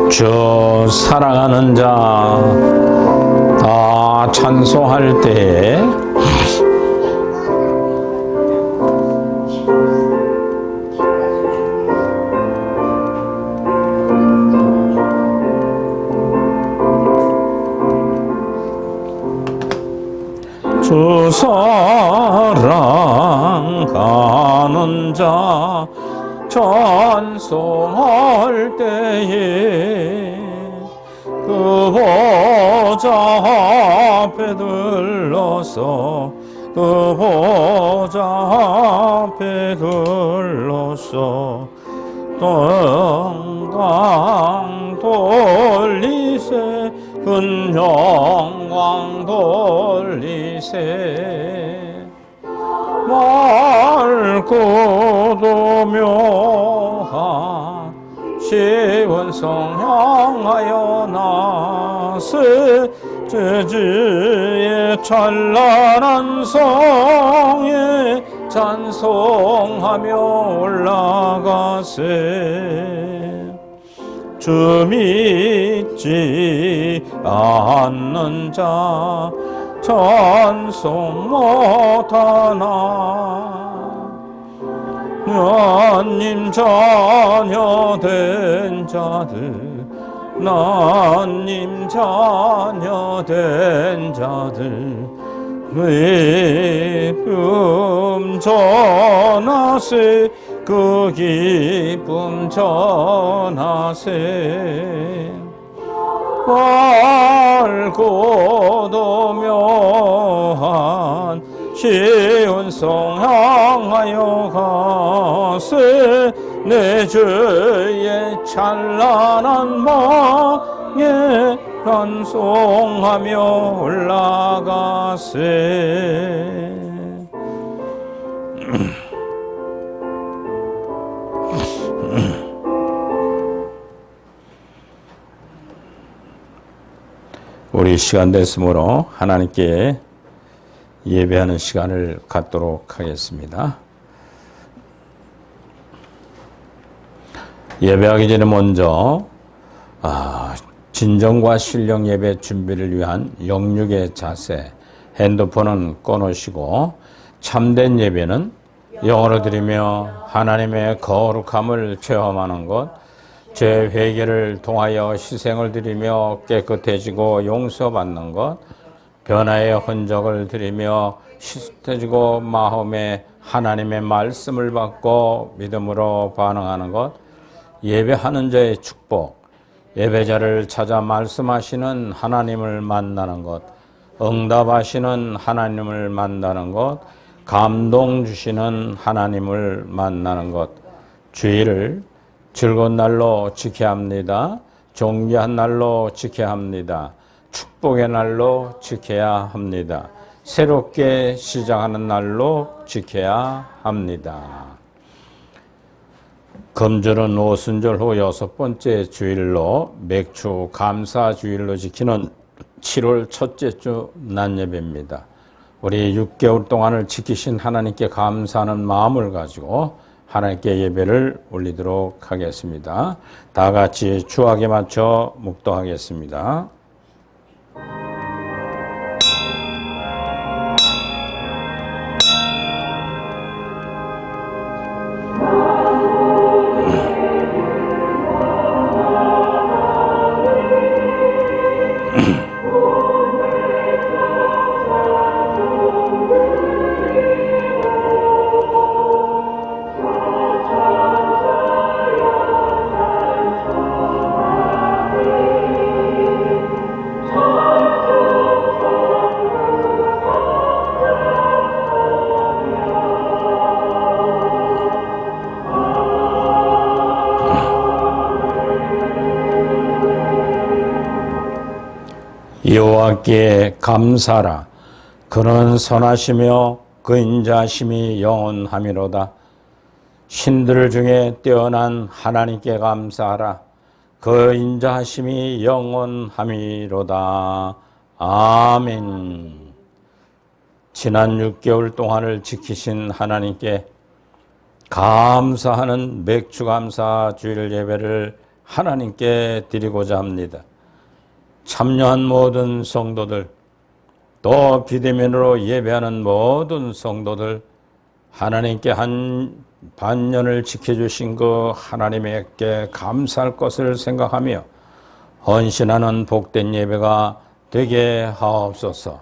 주 사랑하는 자 다 찬송할 때 주 사랑하는 자 찬송할 때에 그 보좌 앞에 들러서 그 보좌 앞에 들러서 영광 돌리세 큰 영광 돌리세 맑고도 묘한 시온성 향하여 나세 제주의 찬란한 성에 찬송하며 올라가세 주 믿지 않는 자 찬송 못하나 하나님 자녀 된 자들 하나님 자녀 된 자들 기쁨 전하세 그 기쁨 전하세 맑고도 묘한 시온성 향하여 가세 내 주의 찬란한 망에 찬송하며 올라가세 우리 시간 됐으므로 하나님께 예배하는 시간을 갖도록 하겠습니다. 예배하기 전에 먼저 진정과 신령 예배 준비를 위한 영육의 자세, 핸드폰은 꺼놓으시고 참된 예배는 영으로 드리며 하나님의 거룩함을 체험하는 것, 죄 회개를 통하여 희생을 드리며 깨끗해지고 용서받는 것, 변화의 흔적을 드리며 시스터지고 마음에 하나님의 말씀을 받고 믿음으로 반응하는 것, 예배하는 자의 축복, 예배자를 찾아 말씀하시는 하나님을 만나는 것, 응답하시는 하나님을 만나는 것, 감동 주시는 하나님을 만나는 것, 주일을 즐거운 날로 지켜야 합니다. 존귀한 날로 지켜야 합니다. 축복의 날로 지켜야 합니다. 새롭게 시작하는 날로 지켜야 합니다. 금주는 오순절 후 6번째 주일로 맥주 감사 주일로 지키는 7월 첫째 주 낮예배입니다. 우리 6개월 동안을 지키신 하나님께 감사하는 마음을 가지고 하나님께 예배를 올리도록 하겠습니다. 다 같이 주악에 맞춰 묵도하겠습니다. 여호와께 감사하라. 그는 선하시며 그 인자하심이 영원하미로다. 신들 중에 뛰어난 하나님께 감사하라. 그 인자하심이 영원하미로다. 아멘. 지난 6개월 동안을 지키신 하나님께 감사하는 맥주감사 주일 예배를 하나님께 드리고자 합니다. 참여한 모든 성도들, 또 비대면으로 예배하는 모든 성도들, 하나님께 한 반년을 지켜주신 그 하나님께 감사할 것을 생각하며 헌신하는 복된 예배가 되게 하옵소서.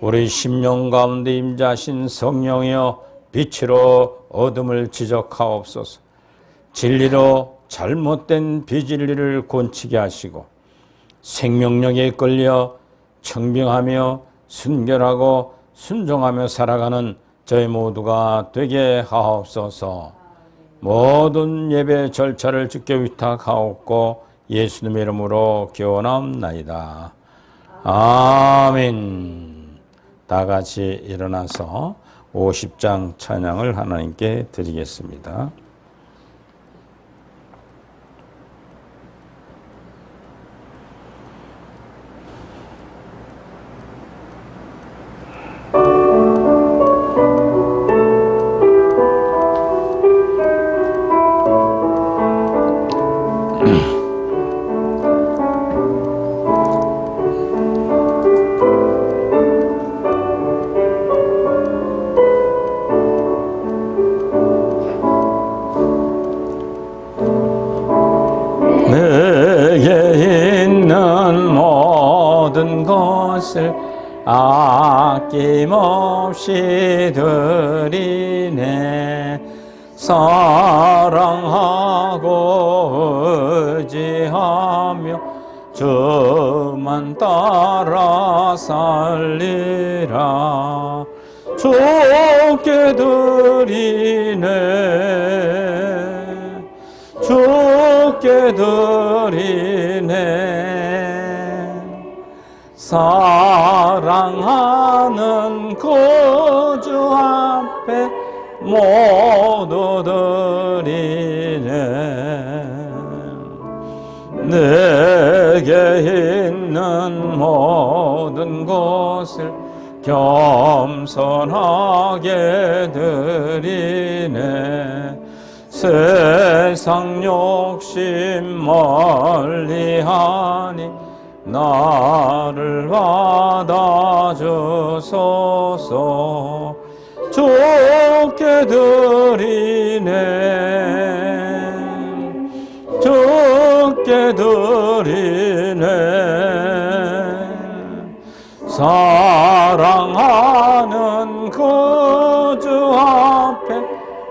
우리 심령 가운데 임자신 성령이여 빛으로 어둠을 지적하옵소서. 진리로 잘못된 비진리를 곤치게 하시고 생명력에 끌려 청빙하며 순결하고 순종하며 살아가는 저희 모두가 되게 하옵소서. 모든 예배 절차를 주께 위탁하옵고 예수님의 이름으로 기원하옵나이다. 아멘. 다 같이 일어나서 50장 찬양을 하나님께 드리겠습니다. 아낌없이 드리네. 사랑하고 의지하며 주만 따라 살리라. 주께 드리네. 주께 드리네. 사랑하는 그 주 앞에 모두 드리네. 내게 있는 모든 것을 겸손하게 드리네. 세상 욕심 멀리하니 나를 받아주소서. 주께 드리네. 주께 드리네. 사랑하는 그 주 앞에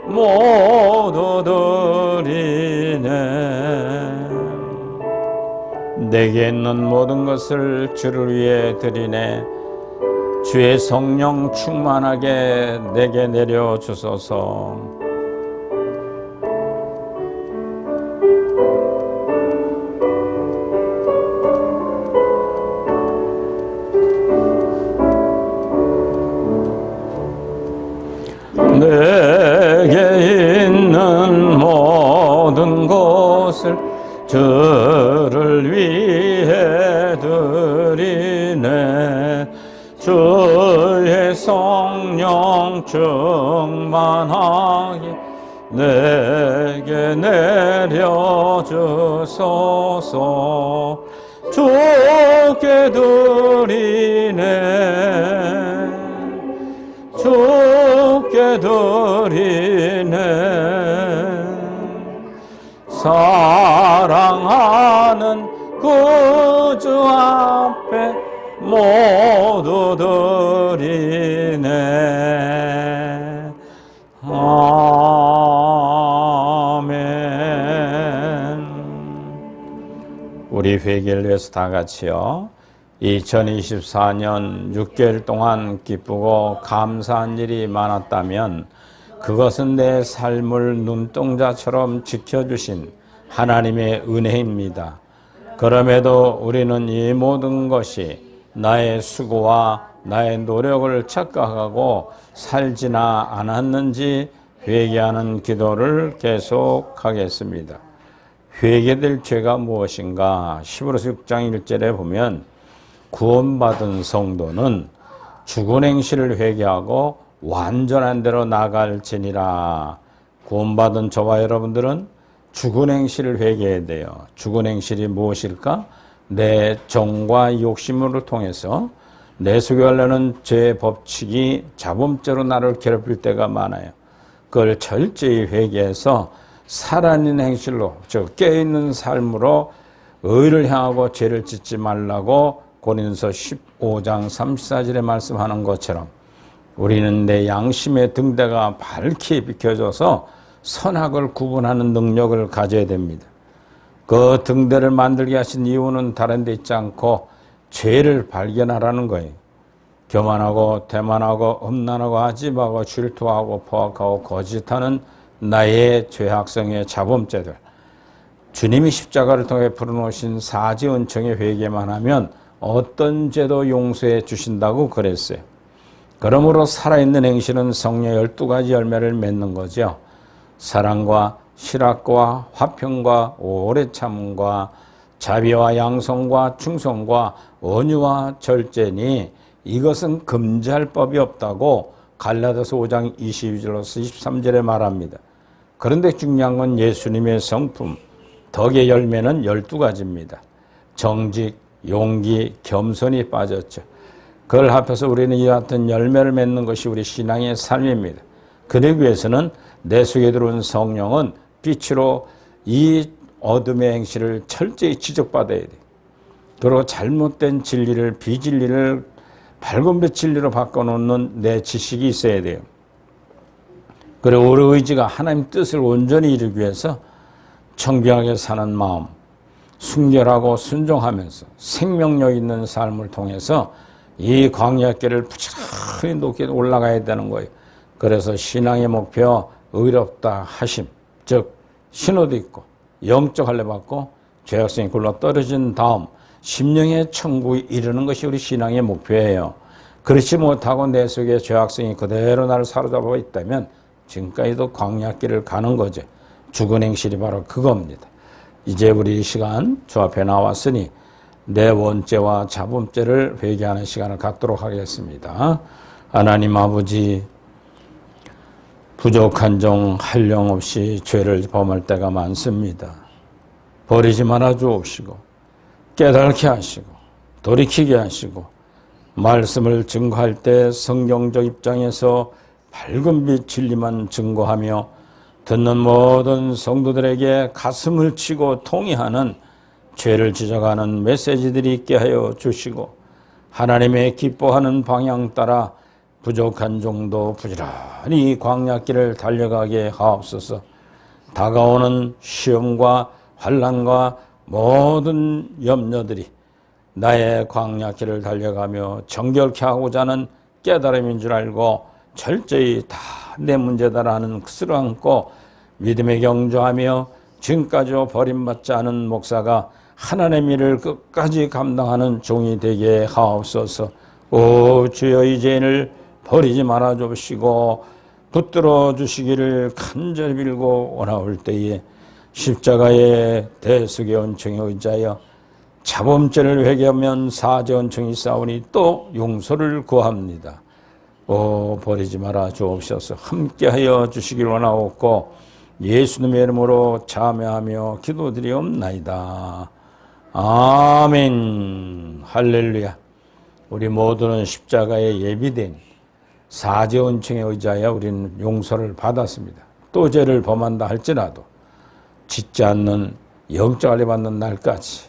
모두 드리네. 내게 있는 모든 것을 주를 위해 드리네. 주의 성령 충만하게 내게 내려주소서. 내게 있는 모든 것을 주를 위해 드리네. 주의 성령 충만하게 내게 내려주소서. 주께 드리네. 주께 드리네. 사랑하는 그 주 앞에 모두 드리네. 아멘. 우리 회개를 위해서 다 같이요. 2024년 6개월 동안 기쁘고 감사한 일이 많았다면 그것은 내 삶을 눈동자처럼 지켜주신 하나님의 은혜입니다. 그럼에도 우리는 이 모든 것이 나의 수고와 나의 노력을 착각하고 살지나 않았는지 회개하는 기도를 계속하겠습니다. 회개될 죄가 무엇인가? 히브리서 6장 1절에 보면 구원받은 성도는 죽은 행실을 회개하고 완전한 대로 나갈지니라. 구원받은 저와 여러분들은 죽은 행실을 회개해야 돼요. 죽은 행실이 무엇일까? 내 정과 욕심으로 통해서 내 속에 하려는 죄의 법칙이 자범죄로 나를 괴롭힐 때가 많아요. 그걸 철저히 회개해서 살아있는 행실로, 즉 깨어있는 삶으로 의를 향하고 죄를 짓지 말라고 고린도서 15장 34절에 말씀하는 것처럼 우리는 내 양심의 등대가 밝게 비켜져서 선악을 구분하는 능력을 가져야 됩니다. 그 등대를 만들게 하신 이유는 다른 데 있지 않고 죄를 발견하라는 거예요. 교만하고 대만하고 음란하고 아집하고 질투하고 포악하고 거짓하는 나의 죄악성의 자범죄들, 주님이 십자가를 통해 풀어놓으신 사지 은총의 회개만 하면 어떤 죄도 용서해 주신다고 그랬어요. 그러므로 살아있는 행실은 성령의 12가지 열매를 맺는 거죠. 사랑과 실학과 화평과 오래 참음과 자비와 양성과 충성과 온유와 절제니 이것은 금지할 법이 없다고 갈라디아서 5장 22절로서 23절에 말합니다. 그런데 중요한 건 예수님의 성품, 덕의 열매는 12가지입니다. 정직, 용기, 겸손이 빠졌죠. 그걸 합해서 우리는 이와 같은 열매를 맺는 것이 우리 신앙의 삶입니다. 그러기 위해서는 내 속에 들어온 성령은 빛으로 이 어둠의 행실을 철저히 지적받아야 돼요. 그리고 잘못된 진리를, 비진리를 밝은 빛 진리로 바꿔놓는 내 지식이 있어야 돼요. 그리고 우리 의지가 하나님 뜻을 온전히 이루기 위해서 청결하게 사는 마음, 순결하고 순종하면서 생명력 있는 삶을 통해서 이 광야길을 부지런히 높게 올라가야 되는 거예요. 그래서 신앙의 목표, 의롭다 하심, 즉 신호도 있고 영적 할례 받고 죄악성이 굴러 떨어진 다음 심령의 천국에 이르는 것이 우리 신앙의 목표예요. 그렇지 못하고 내 속에 죄악성이 그대로 나를 사로잡아 있다면 지금까지도 광야길을 가는 거죠. 죽은 행실이 바로 그겁니다. 이제 우리 이 시간 주 앞에 나왔으니 내 원죄와 자범죄를 회개하는 시간을 갖도록 하겠습니다. 하나님 아버지, 부족한 종 한량없이 죄를 범할 때가 많습니다. 버리지 말아 주옵시고 깨닫게 하시고 돌이키게 하시고 말씀을 증거할 때 성경적 입장에서 밝은 빛 진리만 증거하며 듣는 모든 성도들에게 가슴을 치고 통회하는 죄를 지적하는 메시지들이 있게 하여 주시고 하나님의 기뻐하는 방향 따라 부족한 종도 부지런히 광야길을 달려가게 하옵소서. 다가오는 시험과 환난과 모든 염려들이 나의 광야길을 달려가며 정결케 하고자 하는 깨달음인 줄 알고 철저히 다 내 문제다라는 것을 안고 믿음에 경주하며 지금까지 버림받지 않은 목사가 하나님의 일을 끝까지 감당하는 종이 되게 하옵소서. 오 주여, 이 죄인을 버리지 말아 주시고 붙들어 주시기를 간절히 빌고 원하올 때에 십자가의 대속의 은총에 의지하여 자범죄를 회개하면 사죄 은총이 싸우니 또 용서를 구합니다. 오 버리지 말아 주옵소서. 함께하여 주시길 원하옵고 예수님의 이름으로 자매하며 기도드리옵나이다. 아멘. 할렐루야. 우리 모두는 십자가에 예비된 사죄 은총에 의지하여 우리는 용서를 받았습니다. 또 죄를 범한다 할지라도 짓지 않는 영적 할례 받는 날까지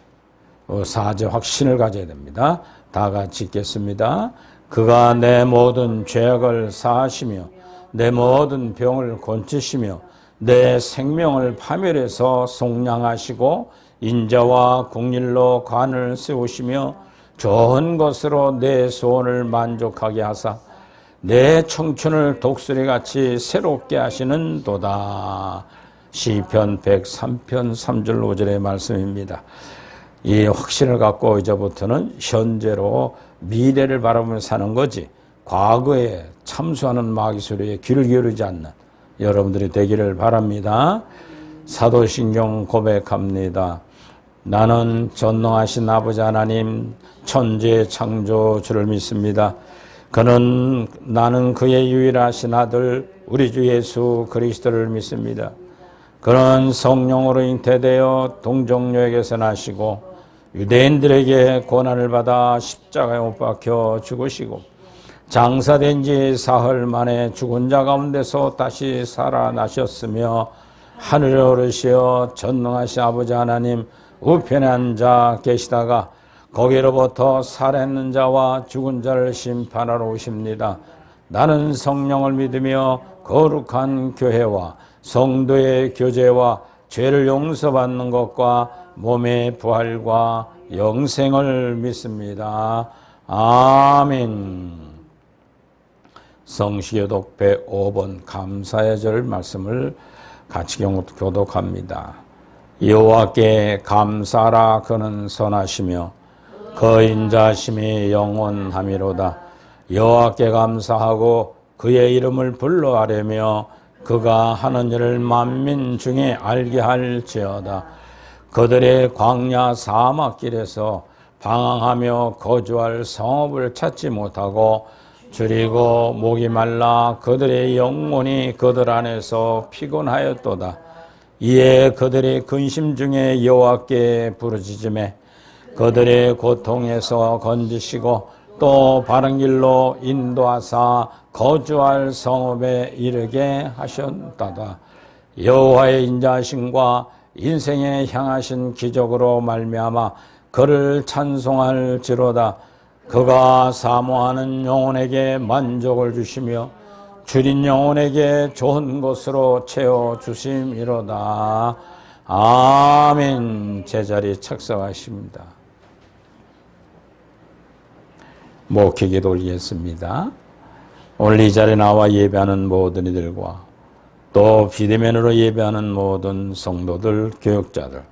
사죄 확신을 가져야 됩니다. 다 같이 읽겠습니다. 그가 내 모든 죄악을 사하시며 내 모든 병을 고치시며 내 생명을 파멸해서 속량하시고 인자와 공일로 관을 세우시며 좋은 것으로 내 소원을 만족하게 하사 내 청춘을 독수리같이 새롭게 하시는 도다. 시편 103편 3절 5절의 말씀입니다. 이 확신을 갖고 이제부터는 현재로 미래를 바라보며 사는 거지 과거에 참수하는 마귀 소리에 귀를 기울이지 않는 여러분들이 되기를 바랍니다. 사도신경 고백합니다. 나는 전능하신 아버지 하나님 천지의 창조주를 믿습니다. 나는 그의 유일하신 아들 우리 주 예수 그리스도를 믿습니다. 그는 성령으로 잉태되어 동정녀에게서 나시고 유대인들에게 고난을 받아 십자가에 못 박혀 죽으시고 장사된 지 사흘 만에 죽은 자 가운데서 다시 살아나셨으며 하늘에 오르시어 전능하신 아버지 하나님 우편에 앉아 계시다가 거기로부터 살아있는 자와 죽은 자를 심판하러 오십니다. 나는 성령을 믿으며 거룩한 교회와 성도의 교제와 죄를 용서받는 것과 몸의 부활과 영생을 믿습니다. 아멘. 성시교독 105번 감사의 절 말씀을 같이 교독합니다. 여호와께 감사하라. 그는 선하시며 그 인자심이 영원함이로다. 여호와께 감사하고 그의 이름을 불러하려며 그가 하는 일을 만민 중에 알게 할지어다. 그들의 광야 사막길에서 방황하며 거주할 성읍을 찾지 못하고 줄이고 목이 말라 그들의 영혼이 그들 안에서 피곤하였도다. 이에 그들의 근심 중에 여호와께 부르짖음에 그들의 고통에서 건지시고 또 바른 길로 인도하사 거주할 성읍에 이르게 하셨다다. 여호와의 인자하심과 인생에 향하신 기적으로 말미암아 그를 찬송할지로다. 그가 사모하는 영혼에게 만족을 주시며 줄인 영혼에게 좋은 것으로 채워주심이로다. 아멘. 제자리 착석하십니다. 목회기도 올리겠습니다. 오늘 이 자리에 나와 예배하는 모든 이들과 또 비대면으로 예배하는 모든 성도들, 교육자들,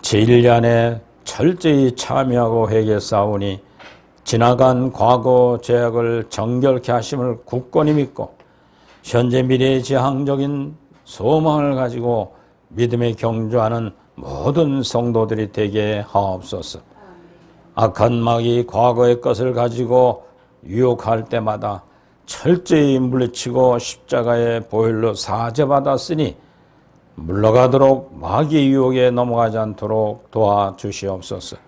제1리 안에 철저히 참여하고 회개싸우니 지나간 과거 죄악을 정결케 하심을 굳건히 믿고 현재 미래의 지향적인 소망을 가지고 믿음에 경주하는 모든 성도들이 되게 하옵소서. 악한 마귀 과거의 것을 가지고 유혹할 때마다 철저히 물리치고 십자가의 보혈로 사죄받았으니 물러가도록 마귀의 유혹에 넘어가지 않도록 도와주시옵소서.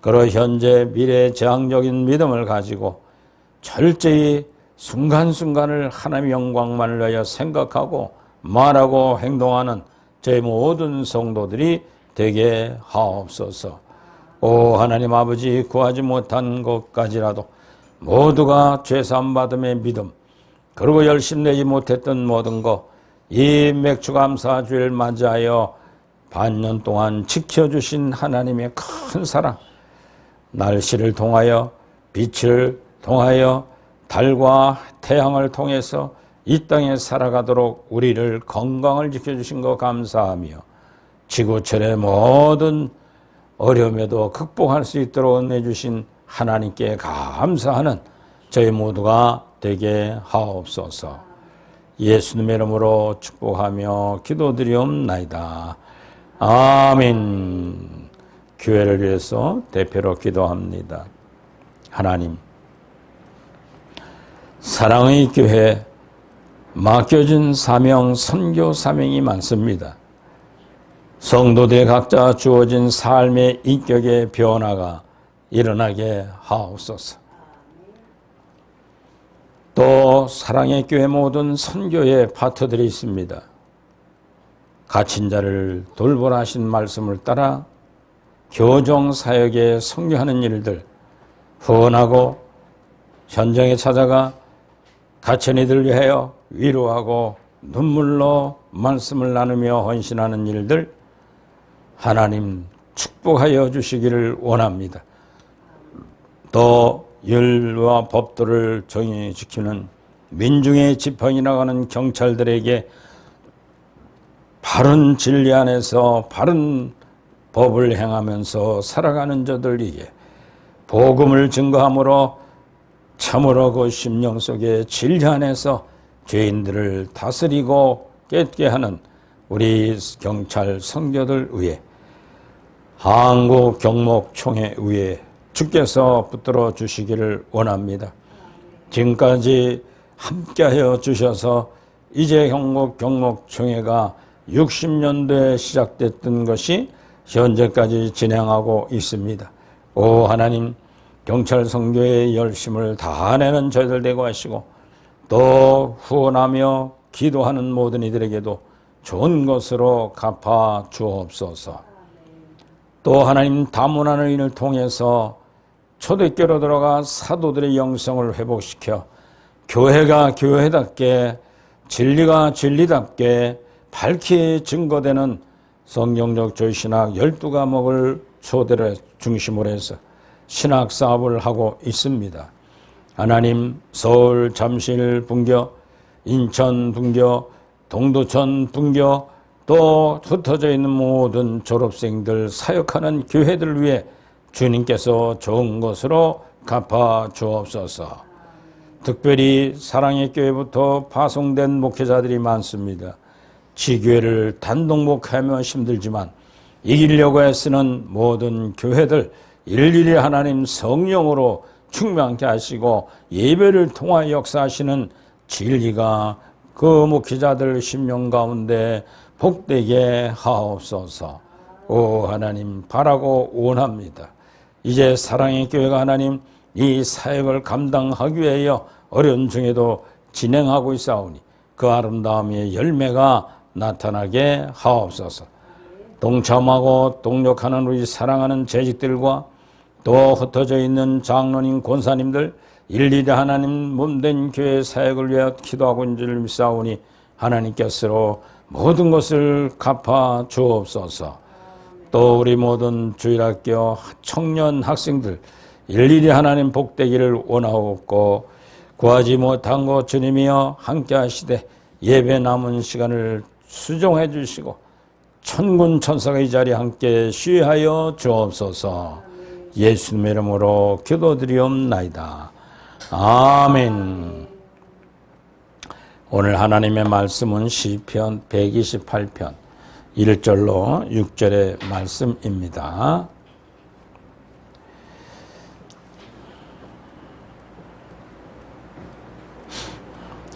그러 현재 미래의 재앙적인 믿음을 가지고 철저히 순간순간을 하나님의 영광만을 위하여 생각하고 말하고 행동하는 저희 모든 성도들이 되게 하옵소서. 오 하나님 아버지, 구하지 못한 것까지라도 모두가 죄사함받음의 믿음, 그리고 열심내지 못했던 모든 것, 이 맥주감사주를 맞이하여 반년 동안 지켜주신 하나님의 큰 사랑, 날씨를 통하여 빛을 통하여 달과 태양을 통해서 이 땅에 살아가도록 우리를 건강을 지켜주신 것 감사하며 지구촌의 모든 어려움에도 극복할 수 있도록 은혜주신 하나님께 감사하는 저희 모두가 되게 하옵소서. 예수님의 이름으로 축복하며 기도드리옵나이다. 아멘. 교회를 위해서 대표로 기도합니다. 하나님, 사랑의 교회 맡겨진 사명, 선교 사명이 많습니다. 성도들 각자 주어진 삶의 인격의 변화가 일어나게 하옵소서. 또 사랑의 교회 모든 선교의 파트들이 있습니다. 갇힌 자를 돌보라 하신 말씀을 따라 교정 사역에 선교하는 일들, 후원하고 현장에 찾아가 갇힌 이들을 위하여 위로하고 눈물로 말씀을 나누며 헌신하는 일들 하나님 축복하여 주시기를 원합니다. 또 율과 법도를 정히 지키는 민중의 지팡이 나가는 경찰들에게 바른 진리 안에서 바른 법을 행하면서 살아가는 저들에게 복음을 증거함으로 참으로 그 심령 속에 진리 안에서 죄인들을 다스리고 깨닫게 하는 우리 경찰 선교들 위해 한국 경목총회 위에 주께서 붙들어 주시기를 원합니다. 지금까지 함께하여 주셔서 이제 한국 경목총회가 1960년도에 시작됐던 것이 현재까지 진행하고 있습니다. 오 하나님, 경찰 선교의 열심을 다하내는 저희들 되고 하시고 또 후원하며 기도하는 모든 이들에게도 좋은 것으로 갚아 주옵소서. 또 하나님, 다문화는 인을 통해서 초대교로 들어가 사도들의 영성을 회복시켜 교회가 교회답게, 진리가 진리답게 밝히 증거되는 성경적 조신학 12과목을 초대를 중심으로 해서 신학 사업을 하고 있습니다. 하나님, 서울 잠실 분교, 인천 분교, 동두천 분교, 또 흩어져 있는 모든 졸업생들 사역하는 교회들을 위해 주님께서 좋은 것으로 갚아 주옵소서. 특별히 사랑의 교회부터 파송된 목회자들이 많습니다. 지교회를 단독 목회하며 힘들지만 이기려고 애쓰는 모든 교회들 일일이 하나님 성령으로 충만케 하시고 예배를 통하여 역사하시는 진리가 그 목회자들 심령 가운데 복되게 하옵소서. 오 하나님, 바라고 원합니다. 이제 사랑의 교회가 하나님 이 사역을 감당하기 위하여 어려운 중에도 진행하고 있사오니 그 아름다움의 열매가 나타나게 하옵소서. 동참하고 동력하는 우리 사랑하는 재직들과 또 흩어져 있는 장로님, 권사님들 일일이 하나님 몸된 교회 사역을 위하여 기도하고 있는 줄 믿사오니 하나님께서 모든 것을 갚아 주옵소서. 또 우리 모든 주일학교 청년 학생들 일일이 하나님 복되기를 원하옵고 구하지 못한 것 주님이여 함께 하시되 예배 남은 시간을 수종해 주시고 천군 천사가 이 자리에 함께 쉬하여 주옵소서. 예수님의 이름으로 기도드리옵나이다. 아멘. 오늘 하나님의 말씀은 시편 128편 1절로 6절의 말씀입니다.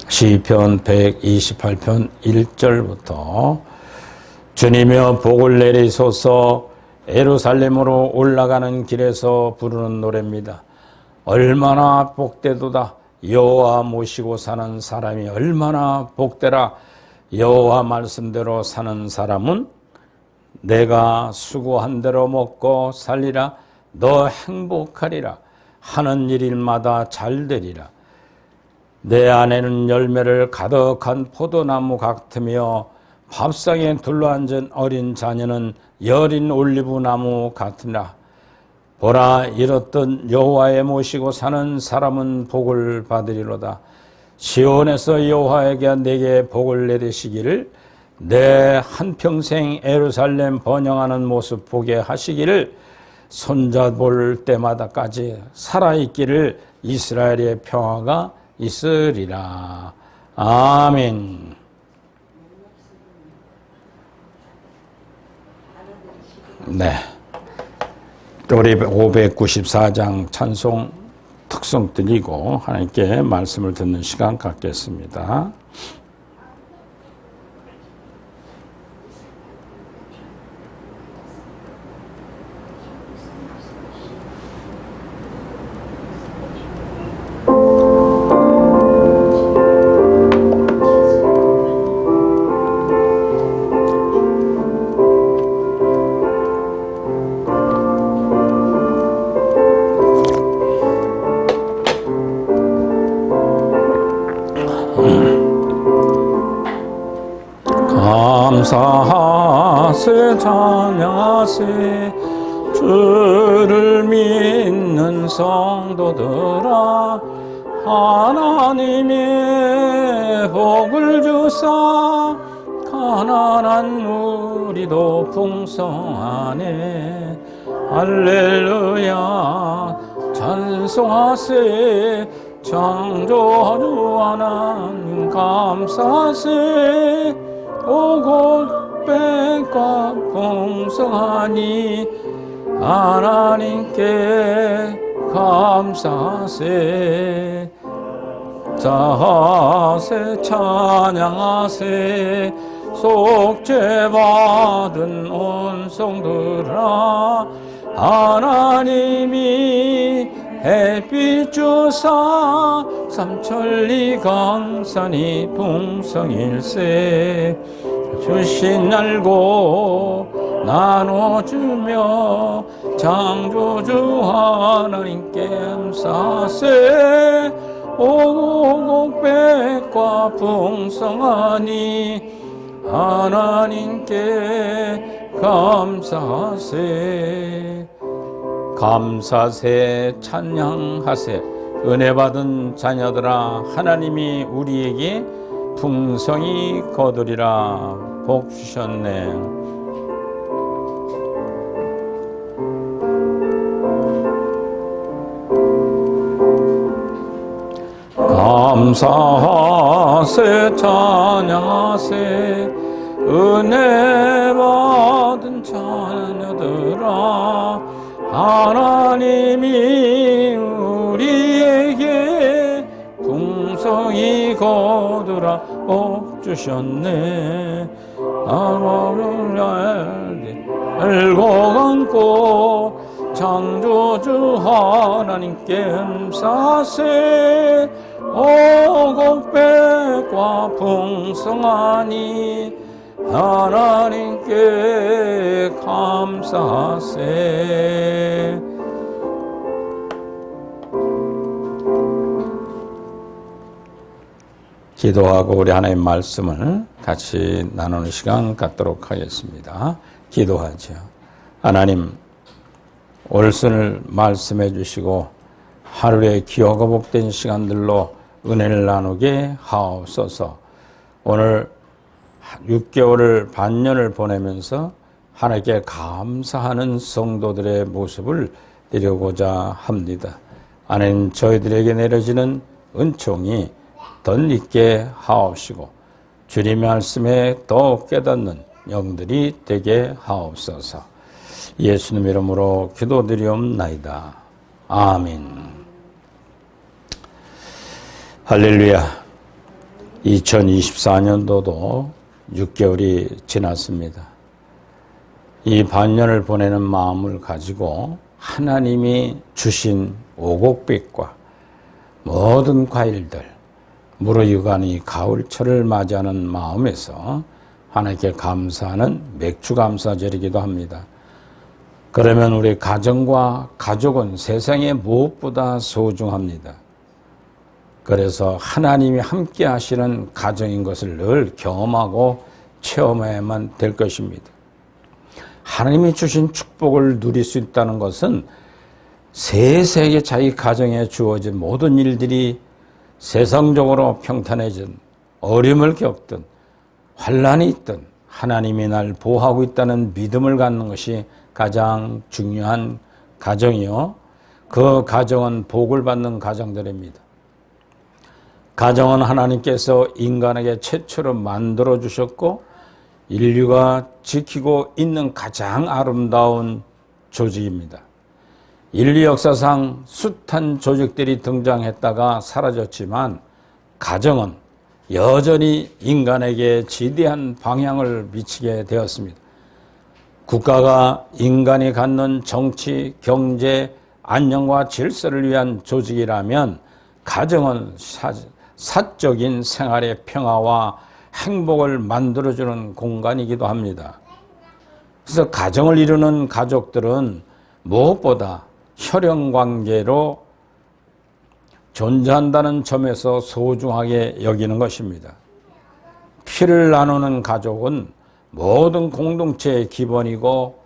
시편 128편 1절부터 주님이여 복을 내리소서. 예루살렘으로 올라가는 길에서 부르는 노래입니다. 얼마나 복되도다. 여호와 모시고 사는 사람이 얼마나 복되라. 여호와 말씀대로 사는 사람은 내가 수고한 대로 먹고 살리라. 너 행복하리라. 하는 일마다 잘 되리라. 내 안에는 열매를 가득한 포도나무 같으며 밥상에 둘러앉은 어린 자녀는 여린 올리브나무 같으나 보라, 이렇듯 여호와에 모시고 사는 사람은 복을 받으리로다. 시온에서 여호와에게 내게 복을 내리시기를, 내 한평생 예루살렘 번영하는 모습 보게 하시기를, 손자볼 때마다까지 살아있기를 이스라엘의 평화가 있으리라. 아멘. 네. 우리 594장 찬송 특성 드리고 하나님께 말씀을 듣는 시간 갖겠습니다. 감사하세 찬양하세 주를 믿는 성도들아, 하나님의 복을 주사 가난한 우리도 풍성하네. 할렐루야 찬송하세. 창조주 하나님 감사하세. 오곡 백과 풍성하니 하나님께 감사하세. 자하세 찬양하세 속죄받은 온 성들아 하나님이 햇빛 주사 삼천리 강산이 풍성일세 주신 알고 나눠주며 창조주 하나님께 감사세 오곡백과 풍성하니 하나님께 감사하세 감사세 찬양하세 은혜 받은 자녀들아 하나님이 우리에게 풍성히 거두리라 복 주셨네. 감사하세 찬양하세 은혜 받은 자녀들아 하나님이 우리에게 풍성히 거두라 복 주셨네. 나를 알고 안고 창조주 하나님께 감사세 오곡백과 풍성하니 하나님께 감사하세. 기도하고 우리 하나님 말씀을 같이 나누는 시간 갖도록 하겠습니다. 기도하죠. 하나님 올순을 말씀해 주시고 하루의 기호가 복된 시간들로 은혜를 나누게 하옵소서. 오늘 6개월을 반년을 보내면서 하나님께 감사하는 성도들의 모습을 드리고자 합니다. 하나님 저희들에게 내려지는 은총이 덧있게 하옵시고 주님의 말씀에 더 깨닫는 영들이 되게 하옵소서. 예수님 이름으로 기도드리옵나이다. 아멘. 할렐루야. 2024년도도 6개월이 지났습니다. 이 반년을 보내는 마음을 가지고 하나님이 주신 오곡빛과 모든 과일들 무르익어가는 이 가을철을 맞이하는 마음에서 하나님께 감사하는 맥주감사절이기도 합니다. 그러면 우리 가정과 가족은 세상에 무엇보다 소중합니다. 그래서 하나님이 함께 하시는 가정인 것을 늘 경험하고 체험해야만 될 것입니다. 하나님이 주신 축복을 누릴 수 있다는 것은 세세계 자기 가정에 주어진 모든 일들이 세상적으로 평탄해진 어려움을 겪든 환난이 있든 하나님이 날 보호하고 있다는 믿음을 갖는 것이 가장 중요한 가정이요. 그 가정은 복을 받는 가정들입니다. 가정은 하나님께서 인간에게 최초로 만들어 주셨고 인류가 지키고 있는 가장 아름다운 조직입니다. 인류 역사상 숱한 조직들이 등장했다가 사라졌지만 가정은 여전히 인간에게 지대한 방향을 미치게 되었습니다. 국가가 인간이 갖는 정치, 경제, 안녕과 질서를 위한 조직이라면 가정은 사적인 생활의 평화와 행복을 만들어주는 공간이기도 합니다. 그래서 가정을 이루는 가족들은 무엇보다 혈연관계로 존재한다는 점에서 소중하게 여기는 것입니다. 피를 나누는 가족은 모든 공동체의 기본이고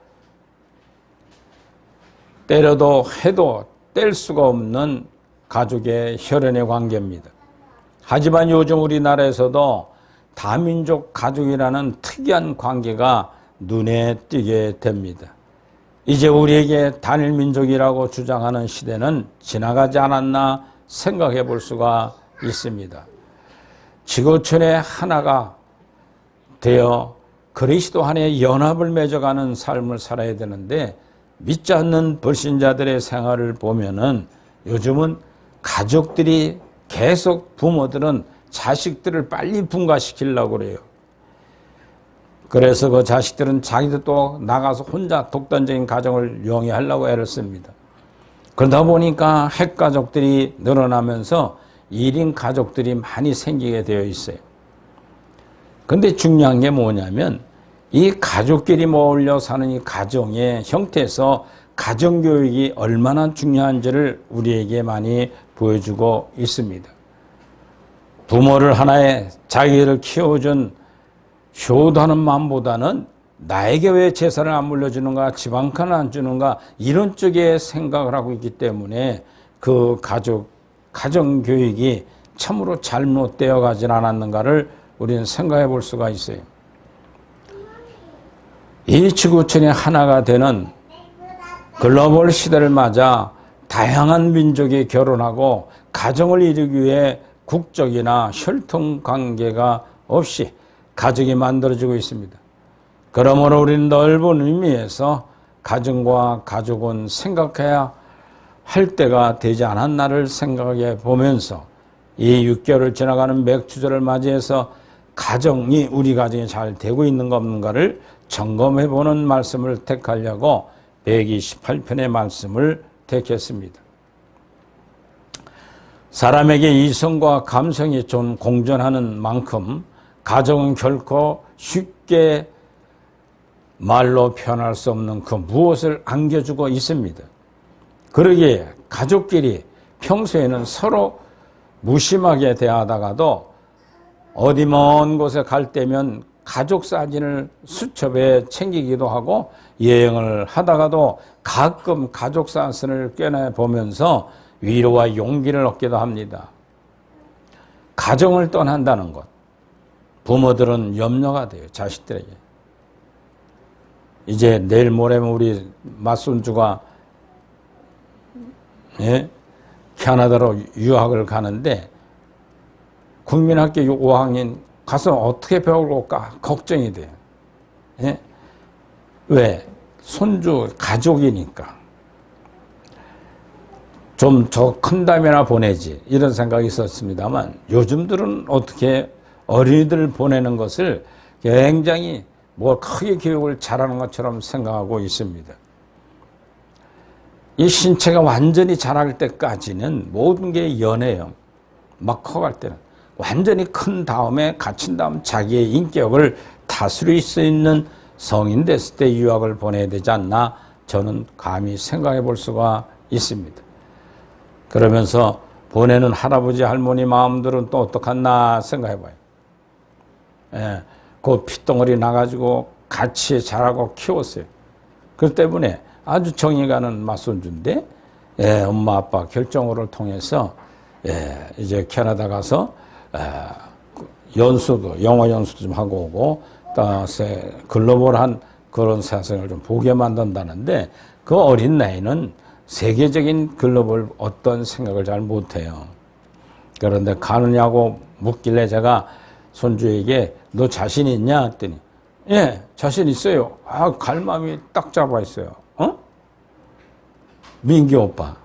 때려도 해도 뗄 수가 없는 가족의 혈연의 관계입니다. 하지만 요즘 우리나라에서도 다민족 가족이라는 특이한 관계가 눈에 띄게 됩니다. 이제 우리에게 단일민족이라고 주장하는 시대는 지나가지 않았나 생각해 볼 수가 있습니다. 지구촌의 하나가 되어 그리스도 안에 연합을 맺어가는 삶을 살아야 되는데 믿지 않는 불신자들의 생활을 보면은 요즘은 가족들이 계속 부모들은 자식들을 빨리 분가시키려고 그래요. 그래서 그 자식들은 자기도 또 나가서 혼자 독단적인 가정을 영위하려고 애를 씁니다. 그러다 보니까 핵가족들이 늘어나면서 1인 가족들이 많이 생기게 되어 있어요. 근데 중요한 게 뭐냐면 이 가족끼리 어울려 사는 이 가정의 형태에서 가정교육이 얼마나 중요한지를 우리에게 많이 보여주고 있습니다. 부모를 하나의 자기를 키워준 효도하는 마음보다는 나에게 왜 재산을 안 물려주는가, 지방칸을 안 주는가 이런 쪽에 생각을 하고 있기 때문에 그 가정교육이 참으로 잘못되어 가진 않았는가를 우리는 생각해 볼 수가 있어요. 이 지구촌이 하나가 되는 글로벌 시대를 맞아 다양한 민족이 결혼하고 가정을 이루기 위해 국적이나 혈통 관계가 없이 가정이 만들어지고 있습니다. 그러므로 우리는 넓은 의미에서 가정과 가족은 생각해야 할 때가 되지 않았나를 생각해 보면서 이 6개월을 지나가는 맥추절을 맞이해서 우리 가정이 잘 되고 있는가 없는가를 점검해 보는 말씀을 택하려고 128편의 말씀을 택했습니다. 사람에게 이성과 감성이 좀 공존하는 만큼 가정은 결코 쉽게 말로 표현할 수 없는 그 무엇을 안겨주고 있습니다. 그러기에 가족끼리 평소에는 서로 무심하게 대하다가도 어디 먼 곳에 갈 때면 가족 사진을 수첩에 챙기기도 하고 여행을 하다가도 가끔 가족 사진을 꿰내 보면서 위로와 용기를 얻기도 합니다. 가정을 떠난다는 것, 부모들은 염려가 돼요. 자식들에게. 이제 내일 모레면 우리 맏손주가 캐나다로 유학을 가는데 국민학교 5학년 가서 어떻게 배울까 걱정이 돼요. 왜? 손주 가족이니까. 좀 더 큰 다음에나 보내지 이런 생각이 있었습니다만 요즘들은 어떻게 어린이들 보내는 것을 굉장히 크게 교육을 잘하는 것처럼 생각하고 있습니다. 이 신체가 완전히 자랄 때까지는 모든 게 연해요. 막 커갈 때는. 완전히 큰 다음에 갇힌 다음 자기의 인격을 다스릴 수 있는 성인 됐을 때 유학을 보내야 되지 않나 저는 감히 생각해 볼 수가 있습니다. 그러면서 보내는 할아버지 할머니 마음들은 또 어떡하나 생각해 봐요. 그 핏덩어리 나가지고 같이 자라고 키웠어요. 그렇기 때문에 아주 정이 가는 맏손주인데 엄마 아빠 결정을 통해서 이제 캐나다 가서 영어 연수도 좀 하고 오고 또 글로벌한 그런 세상을 좀 보게 만든다는데 그 어린 나이는 세계적인 글로벌 어떤 생각을 잘 못해요. 그런데 가느냐고 묻길래 제가 손주에게 너 자신 있냐 했더니 예 자신 있어요. 갈 마음이 딱 잡아 있어요. 민기 오빠.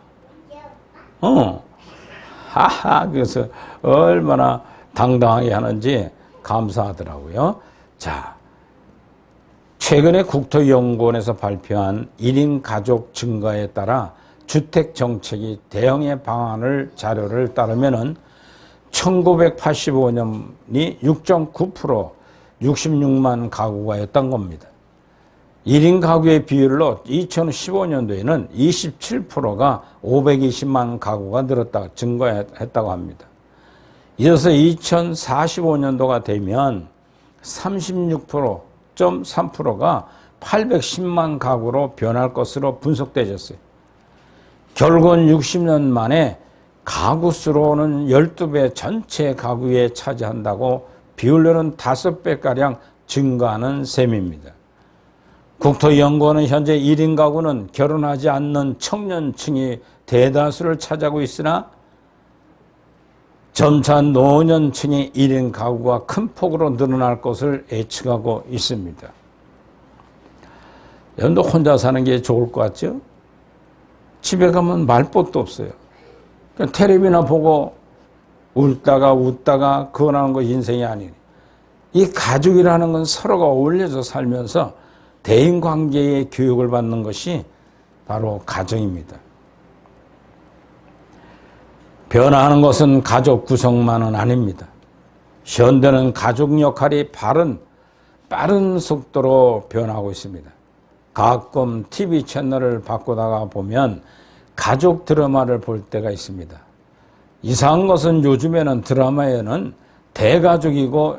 하하 그래서 얼마나 당당하게 하는지 감사하더라고요. 자, 최근에 국토연구원에서 발표한 1인 가족 증가에 따라 주택 정책이 대응의 방안을 자료를 따르면은 1985년이 6.9% 66만 가구가 였던 겁니다. 1인 가구의 비율로 2015년도에는 27%가 520만 가구가 증가했다고 합니다. 이어서 2045년도가 되면 36.3%가 810만 가구로 변할 것으로 분석되었어요. 결국은 60년 만에 가구 수로는 12배 전체 가구에 차지한다고 비율로는 5배가량 증가하는 셈입니다. 국토연구원은 현재 1인 가구는 결혼하지 않는 청년층이 대다수를 차지하고 있으나 점차 노년층의 1인 가구가 큰 폭으로 늘어날 것을 예측하고 있습니다. 여러분도 혼자 사는 게 좋을 것 같죠? 집에 가면 말벗도 없어요. 텔레비나 보고 웃다가 그거 나는 거 인생이 아니에요. 이 가족이라는 건 서로가 어울려서 살면서 대인관계의 교육을 받는 것이 바로 가정입니다. 변화하는 것은 가족 구성만은 아닙니다. 현대는 가족 역할이 빠른 속도로 변하고 있습니다. 가끔 TV 채널을 바꾸다가 보면 가족 드라마를 볼 때가 있습니다. 이상한 것은 요즘에는 드라마에는 대가족이고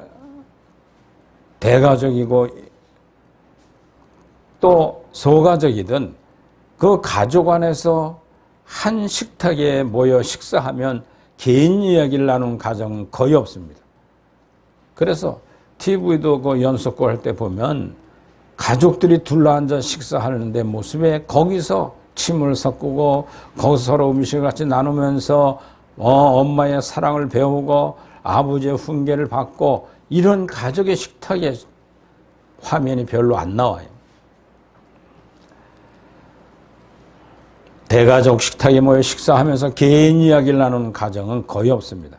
또 소가족이든 그 가족 안에서 한 식탁에 모여 식사하면 개인 이야기를 나누는 가정은 거의 없습니다. 그래서 TV도 그 연속고 할 때 보면 가족들이 둘러앉아 식사하는데 모습에 거기서 침을 섞고 거기서 서로 음식을 같이 나누면서 엄마의 사랑을 배우고 아버지의 훈계를 받고 이런 가족의 식탁에 화면이 별로 안 나와요. 대가족 식탁에 모여 식사하면서 개인 이야기를 나누는 가정은 거의 없습니다.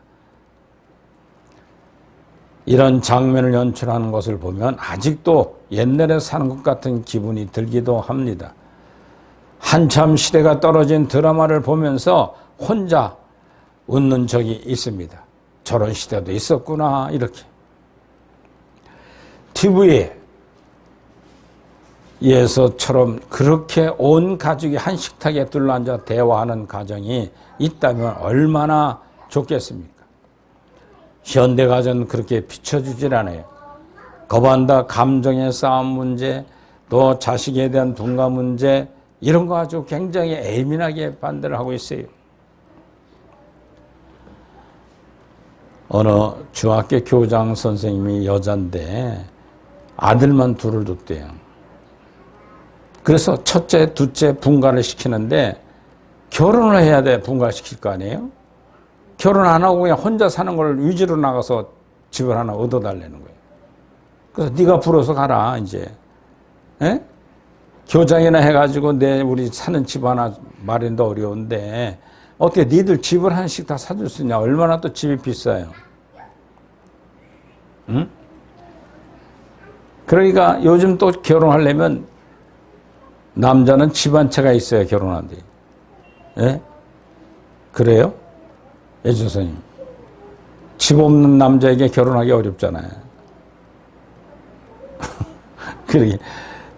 이런 장면을 연출하는 것을 보면 아직도 옛날에 사는 것 같은 기분이 들기도 합니다. 한참 시대가 떨어진 드라마를 보면서 혼자 웃는 적이 있습니다. 저런 시대도 있었구나 이렇게. TV에서처럼 그렇게 온 가족이 한 식탁에 둘러앉아 대화하는 가정이 있다면 얼마나 좋겠습니까? 현대 가정은 그렇게 비춰주질 않아요. 거반다 감정의 싸움 문제, 또 자식에 대한 둔가 문제 이런 거 아주 굉장히 예민하게 반대를 하고 있어요. 어느 중학교 교장 선생님이 여잔데 아들만 둘을 뒀대요. 그래서 첫째, 둘째 분가를 시키는데 결혼을 해야 돼 분가시킬 거 아니에요? 결혼 안 하고 그냥 혼자 사는 걸 위주로 나가서 집을 하나 얻어달라는 거예요. 그래서 네가 불어서 가라 이제. 에? 교장이나 해가지고 우리 사는 집 하나 마련도 어려운데 어떻게 니들 집을 하나씩 다 사줄 수 있냐? 얼마나 또 집이 비싸요. 응? 그러니까 요즘 또 결혼하려면 남자는 집 한 채가 있어야 결혼한대. 예? 그래요? 예수선생님. 집 없는 남자에게 결혼하기 어렵잖아요. 그러게.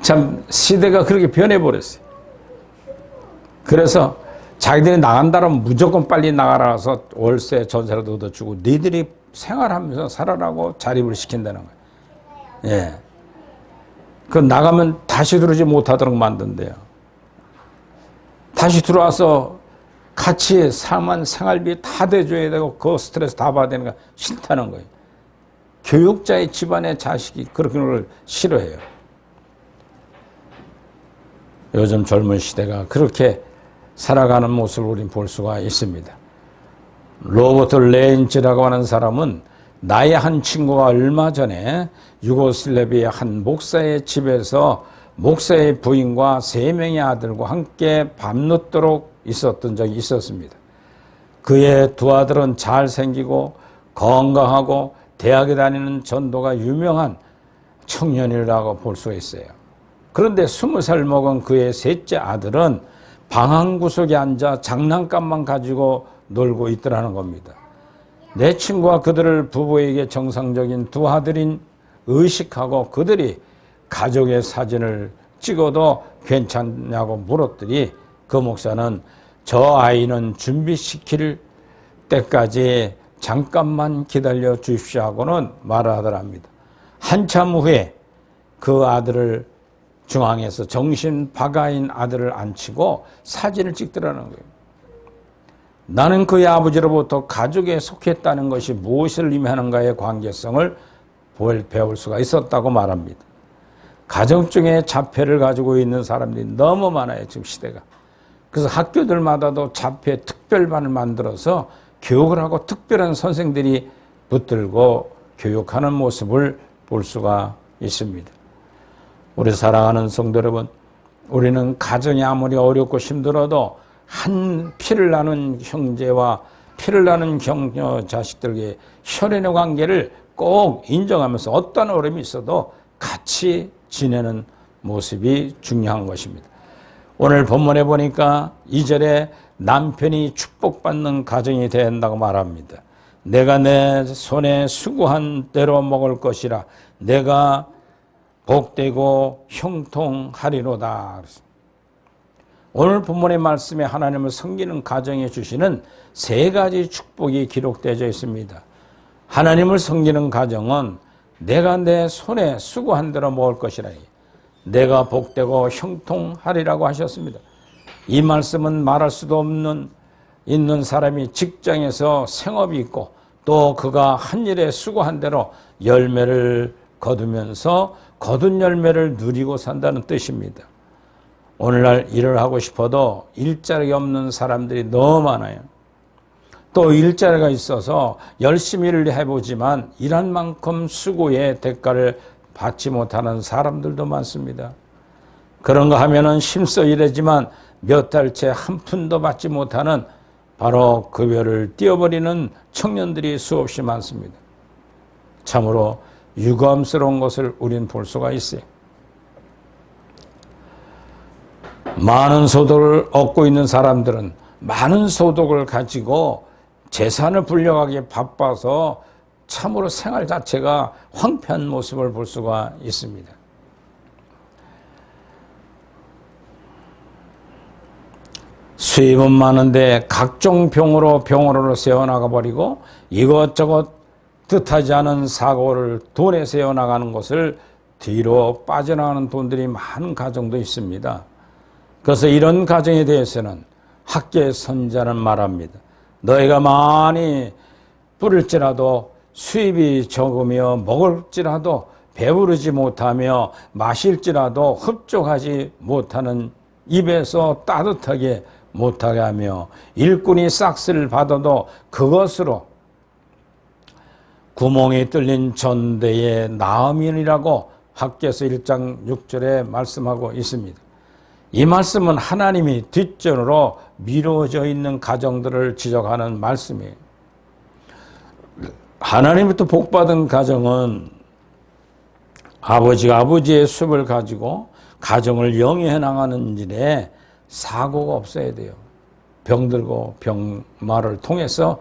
참, 시대가 그렇게 변해버렸어요. 그래서 자기들이 나간다면 무조건 빨리 나가라서 월세, 전세라도 얻어주고 니들이 생활하면서 살아라고 자립을 시킨다는 거예요. 예. 그 나가면 다시 들어오지 못하도록 만든대요. 다시 들어와서 같이 사만 생활비 다 대줘야 되고 그 스트레스 다 받아야 되는 거 싫다는 거예요. 교육자의 집안의 자식이 그렇게 걸 싫어해요. 요즘 젊은 시대가 그렇게 살아가는 모습을 우리는 볼 수가 있습니다. 로버트 레인츠라고 하는 사람은 나의 한 친구가 얼마 전에 유고슬라비아 한 목사의 집에서 목사의 부인과 3명의 아들과 함께 밤늦도록 있었던 적이 있었습니다. 그의 두 아들은 잘생기고 건강하고 대학에 다니는 전도가 유명한 청년이라고 볼 수 있어요. 그런데 20살 먹은 그의 셋째 아들은 방 한 구석에 앉아 장난감만 가지고 놀고 있더라는 겁니다. 내 친구와 그들을 부부에게 정상적인 두 아들인 의식하고 그들이 가족의 사진을 찍어도 괜찮냐고 물었더니 그 목사는 저 아이는 준비시킬 때까지 잠깐만 기다려 주십시오 하고는 말하더랍니다. 한참 후에 그 아들을 중앙에서 정신 바가인 아들을 앉히고 사진을 찍더라는 거예요. 나는 그의 아버지로부터 가족에 속했다는 것이 무엇을 의미하는가의 관계성을 배울 수가 있었다고 말합니다. 가정 중에 자폐를 가지고 있는 사람들이 너무 많아요, 지금 시대가. 그래서 학교들마다도 자폐 특별반을 만들어서 교육을 하고 특별한 선생들이 붙들고 교육하는 모습을 볼 수가 있습니다. 우리 사랑하는 성도 여러분, 우리는 가정이 아무리 어렵고 힘들어도 한 피를 나눈 형제와 피를 나눈 격녀 자식들에게 혈연의 관계를 꼭 인정하면서 어떤 어려움이 있어도 같이 지내는 모습이 중요한 것입니다. 오늘 본문에 보니까 2절에 남편이 축복받는 가정이 된다고 말합니다. 내가 내 손에 수고한 대로 먹을 것이라 내가 복되고 형통하리로다. 오늘 본문의 말씀에 하나님을 섬기는 가정에 주시는 세 가지 축복이 기록되어 있습니다. 하나님을 섬기는 가정은 내가 내 손에 수고한 대로 먹을 것이라 내가 복되고 형통하리라고 하셨습니다. 이 말씀은 말할 수도 있는 사람이 직장에서 생업이 있고 또 그가 한 일에 수고한 대로 열매를 거두면서 거둔 열매를 누리고 산다는 뜻입니다. 오늘날 일을 하고 싶어도 일자리가 없는 사람들이 너무 많아요. 또 일자리가 있어서 열심히 일을 해보지만 일한 만큼 수고의 대가를 받지 못하는 사람들도 많습니다. 그런 거 하면은 힘써 일하지만 몇 달째 한 푼도 받지 못하는 바로 급여를 띄어버리는 청년들이 수없이 많습니다. 참으로 유감스러운 것을 우린 볼 수가 있어요. 많은 소득을 얻고 있는 사람들은 많은 소득을 가지고 재산을 불려가기에 바빠서 참으로 생활 자체가 황폐한 모습을 볼 수가 있습니다. 수입은 많은데 각종 병으로 세워나가 버리고 이것저것 뜻하지 않은 사고를 돈에 세워나가는 것을 뒤로 빠져나가는 돈들이 많은 가정도 있습니다. 그래서 이런 가정에 대해서는 학계의 선자는 말합니다. 너희가 많이 뿌릴지라도 수입이 적으며 먹을지라도 배부르지 못하며 마실지라도 흡족하지 못하는 입에서 따뜻하게 못하게 하며 일꾼이 싹쓸이를 받아도 그것으로 구멍이 뚫린 전대의 나음이라고 학개서 1장 6절에 말씀하고 있습니다. 이 말씀은 하나님이 뒷전으로 미루어져 있는 가정들을 지적하는 말씀이에요. 하나님부터 복받은 가정은 아버지가 아버지의 숲을 가지고 가정을 영위해 나가는 일에 사고가 없어야 돼요. 병들고 병마를 통해서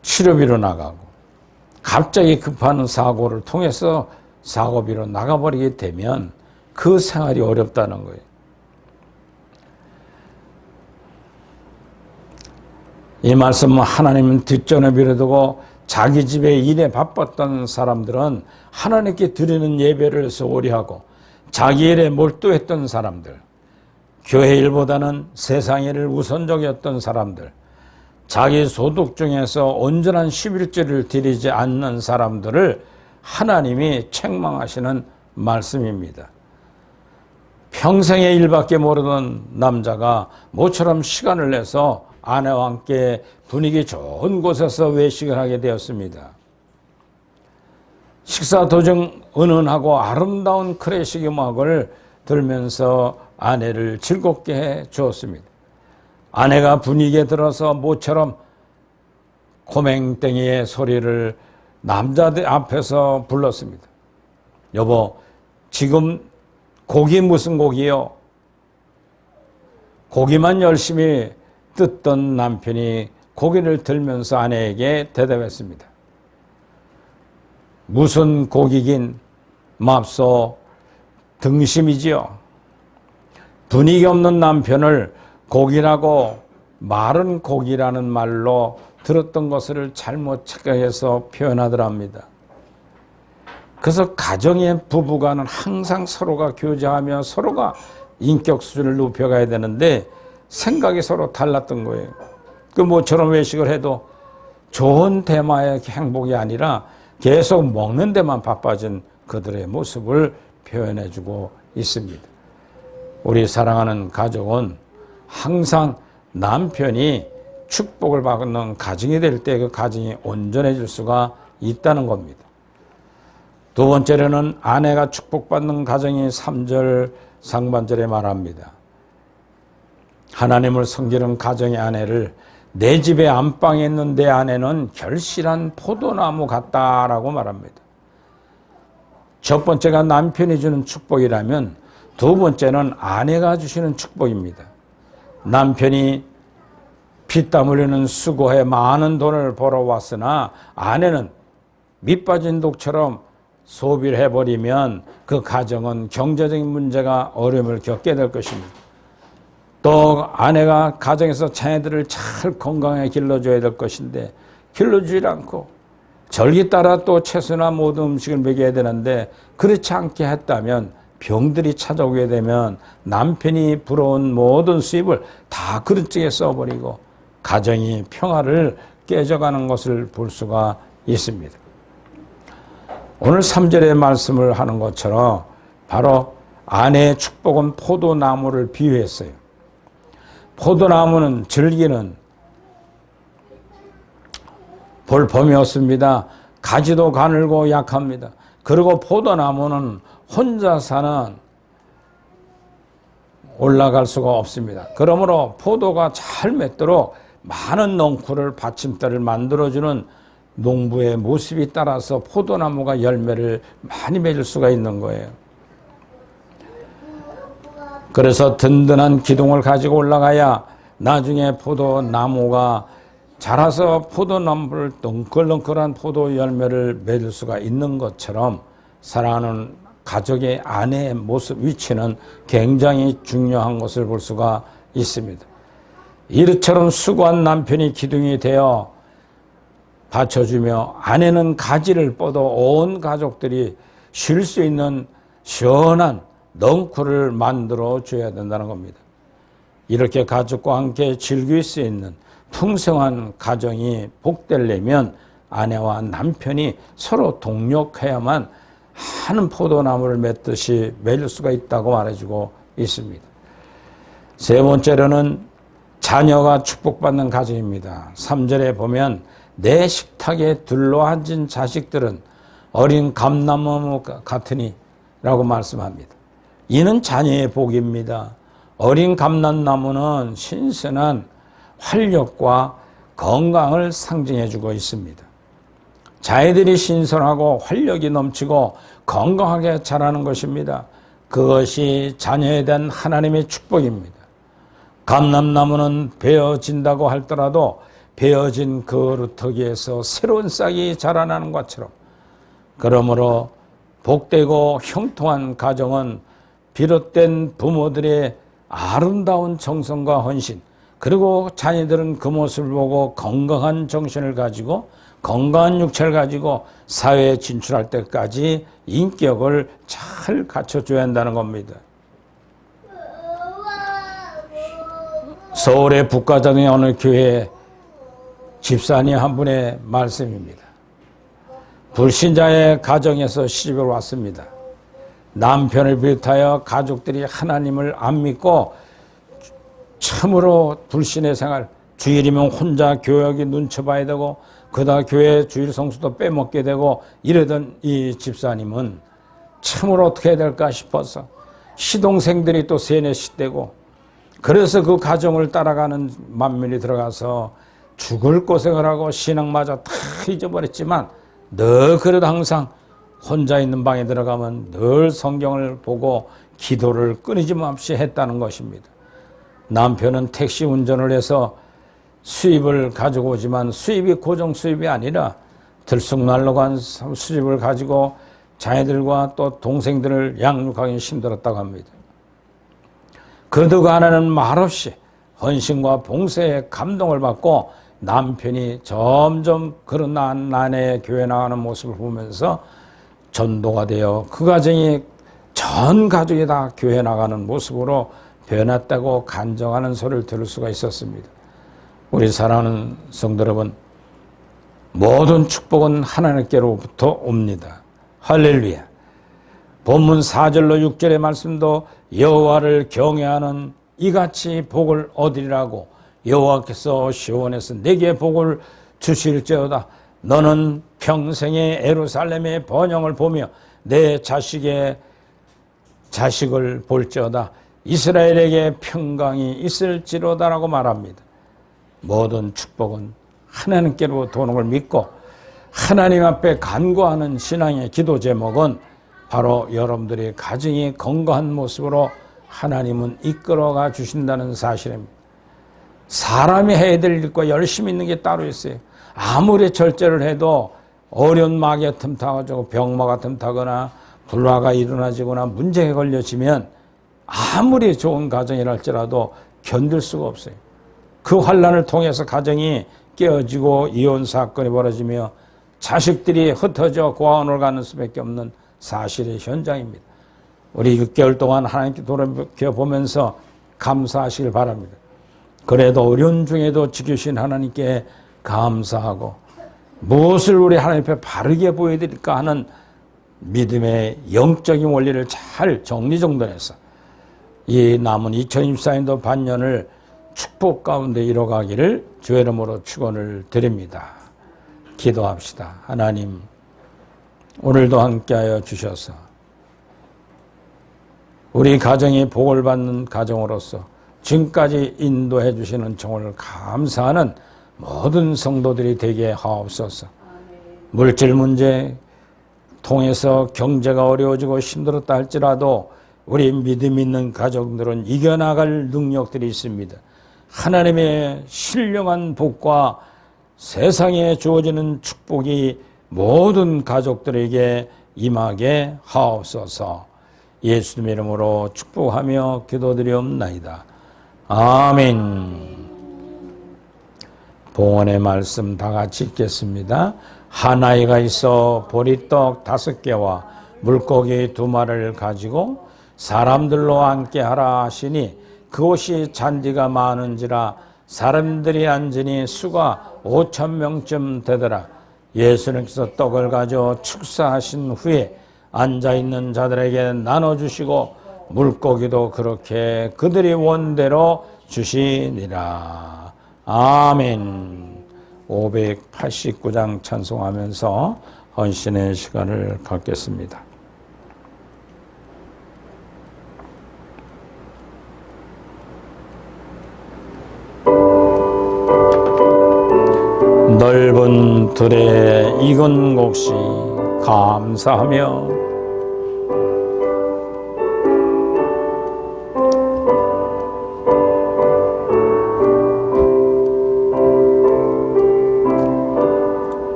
치료비로 나가고 갑자기 급한 사고를 통해서 사고비로 나가버리게 되면 그 생활이 어렵다는 거예요. 이 말씀은 하나님은 뒷전에 미루두고 자기 집에 일에 바빴던 사람들은 하나님께 드리는 예배를 소홀히 하고 자기 일에 몰두했던 사람들, 교회 일보다는 세상 일을 우선적이었던 사람들, 자기 소득 중에서 온전한 11조를 드리지 않는 사람들을 하나님이 책망하시는 말씀입니다. 평생의 일밖에 모르던 남자가 모처럼 시간을 내서 아내와 함께 분위기 좋은 곳에서 외식을 하게 되었습니다. 식사 도중 은은하고 아름다운 클래식 음악을 들으면서 아내를 즐겁게 해 주었습니다. 아내가 분위기에 들어서 모처럼 고맹땡이의 소리를 남자들 앞에서 불렀습니다. 여보, 지금 고기 무슨 고기요? 고기만 열심히 뜯던 남편이 고기를 들면서 아내에게 대답했습니다. 무슨 고기긴 맙소 등심이지요. 분위기 없는 남편을 고기라고 마른 고기라는 말로 들었던 것을 잘못 착각해서 표현하더랍니다. 그래서 가정의 부부간은 항상 서로가 교제하며 서로가 인격 수준을 높여가야 되는데 생각이 서로 달랐던 거예요. 그 모처럼 외식을 해도 좋은 대마의 행복이 아니라 계속 먹는 데만 바빠진 그들의 모습을 표현해주고 있습니다. 우리 사랑하는 가족은 항상 남편이 축복을 받는 가정이 될 때 그 가정이 온전해질 수가 있다는 겁니다. 두 번째로는 아내가 축복받는 가정이 3절 상반절에 말합니다. 하나님을 섬기는 가정의 아내를 내 집의 안방에 있는 내 아내는 결실한 포도나무 같다라고 말합니다. 첫 번째가 남편이 주는 축복이라면 두 번째는 아내가 주시는 축복입니다. 남편이 피땀 흘리는 수고에 많은 돈을 벌어왔으나 아내는 밑빠진 독처럼 소비를 해버리면 그 가정은 경제적인 문제가 어려움을 겪게 될 것입니다. 또 아내가 가정에서 자녀들을 잘 건강하게 길러줘야 될 것인데 길러주지 않고 절기 따라 또 채소나 모든 음식을 먹여야 되는데 그렇지 않게 했다면 병들이 찾아오게 되면 남편이 불어온 모든 수입을 다 그릇쪽에 써버리고 가정이 평화를 깨져가는 것을 볼 수가 있습니다. 오늘 3절의 말씀을 하는 것처럼 바로 아내의 축복은 포도나무를 비유했어요. 포도나무는 줄기는 볼품이 없습니다. 가지도 가늘고 약합니다. 그리고 포도나무는 혼자 사는 올라갈 수가 없습니다. 그러므로 포도가 잘 맺도록 많은 넝쿨을 받침대를 만들어주는 농부의 모습이 따라서 포도나무가 열매를 많이 맺을 수가 있는 거예요. 그래서 든든한 기둥을 가지고 올라가야 나중에 포도나무가 자라서 포도나무를 덩클덩클한 포도 열매를 맺을 수가 있는 것처럼 사랑하는 가족의 아내의 모습 위치는 굉장히 중요한 것을 볼 수가 있습니다. 이처럼 수고한 남편이 기둥이 되어 받쳐주며 아내는 가지를 뻗어 온 가족들이 쉴 수 있는 시원한 넝쿨을 만들어 줘야 된다는 겁니다. 이렇게 가족과 함께 즐길 수 있는 풍성한 가정이 복되려면 아내와 남편이 서로 동력해야만 많은 포도나무를 맺듯이 맺을 수가 있다고 말해주고 있습니다. 세 번째로는 자녀가 축복받는 가정입니다. 3절에 보면 내 식탁에 둘러앉은 자식들은 어린 감나무 같으니 라고 말씀합니다. 이는 자녀의 복입니다. 어린 감람나무는 신선한 활력과 건강을 상징해 주고 있습니다. 자녀들이 신선하고 활력이 넘치고 건강하게 자라는 것입니다. 그것이 자녀에 대한 하나님의 축복입니다. 감람나무는 베어진다고 할더라도 베어진 그루터기에서 새로운 싹이 자라나는 것처럼 그러므로 복되고 형통한 가정은 비롯된 부모들의 아름다운 정성과 헌신 그리고 자녀들은 그 모습을 보고 건강한 정신을 가지고 건강한 육체를 가지고 사회에 진출할 때까지 인격을 잘 갖춰줘야 한다는 겁니다. 서울의 북가정의 어느 교회 집사님 한 분의 말씀입니다. 불신자의 가정에서 시집을 왔습니다. 남편을 비롯하여 가족들이 하나님을 안 믿고 참으로 불신의 생활, 주일이면 혼자 교회에 눈치 봐야 되고 그다 교회 주일 성수도 빼먹게 되고 이러던 이 집사님은 참으로 어떻게 해야 될까 싶어서 시동생들이 또 세뇌시 되고 그래서 그 가정을 따라가는 만면이 들어가서 죽을 고생을 하고 신앙마저 다 잊어버렸지만 늘 그래도 항상 혼자 있는 방에 들어가면 늘 성경을 보고 기도를 끊이지 없이 했다는 것입니다. 남편은 택시 운전을 해서 수입을 가지고 오지만 수입이 고정 수입이 아니라 들쑥날락한 수입을 가지고 자녀들과 또 동생들을 양육하기 힘들었다고 합니다. 그래도 그 아내는 말없이 헌신과 봉사에 감동을 받고 남편이 점점 그런 아내의 교회 나가는 모습을 보면서 전도가 되어 그 가정이 전 가족이 다 교회 나가는 모습으로 변했다고 간증하는 소리를 들을 수가 있었습니다. 우리 사랑하는 성도 여러분, 모든 축복은 하나님께로부터 옵니다. 할렐루야. 본문 4절로 6절의 말씀도 여호와를 경외하는 이같이 복을 얻으리라고 여호와께서 시온에서 내게 복을 주실지어다. 너는 평생에 예루살렘의 번영을 보며 내 자식의 자식을 볼지어다. 이스라엘에게 평강이 있을지로다라고 말합니다. 모든 축복은 하나님께로부터 오는 걸 믿고 하나님 앞에 간구하는 신앙의 기도 제목은 바로 여러분들의 가정이 건강한 모습으로 하나님은 이끌어가 주신다는 사실입니다. 사람이 해야 될 일과 열심히 있는 게 따로 있어요. 아무리 절제를 해도 어려운 마귀가 틈타가지고 병마가 틈타거나 불화가 일어나지거나 문제에 걸려지면 아무리 좋은 가정이랄지라도 견딜 수가 없어요. 그 환난을 통해서 가정이 깨어지고 이혼 사건이 벌어지며 자식들이 흩어져 고아원을 가는 수밖에 없는 사실의 현장입니다. 우리 6개월 동안 하나님께 돌아보면서 감사하시길 바랍니다. 그래도 어려운 중에도 지키신 하나님께 감사하고 무엇을 우리 하나님 앞에 바르게 보여드릴까 하는 믿음의 영적인 원리를 잘 정리정돈해서 이 남은 2024년도 반년을 축복 가운데 이뤄가기를 주의 이름으로 축원을 드립니다. 기도합시다. 하나님, 오늘도 함께하여 주셔서 우리 가정이 복을 받는 가정으로서 지금까지 인도해 주시는 정을 감사하는 모든 성도들이 되게 하옵소서. 물질 문제 통해서 경제가 어려워지고 힘들었다 할지라도 우리 믿음 있는 가정들은 이겨나갈 능력들이 있습니다. 하나님의 신령한 복과 세상에 주어지는 축복이 모든 가족들에게 임하게 하옵소서. 예수님의 이름으로 축복하며 기도드리옵나이다. 아멘. 봉헌의 말씀 다 같이 읽겠습니다. 한 아이가 있어 보리떡 5개와 물고기 2마리를 가지고 사람들로 앉게 하라 하시니 그곳이 잔디가 많은지라 사람들이 앉으니 수가 5,000명쯤 되더라. 예수님께서 떡을 가져 축사하신 후에 앉아있는 자들에게 나눠주시고 물고기도 그렇게 그들이 원대로 주시니라. 아멘. 589장 찬송하면서 헌신의 시간을 갖겠습니다. 넓은 들에 익은 곡식 감사하며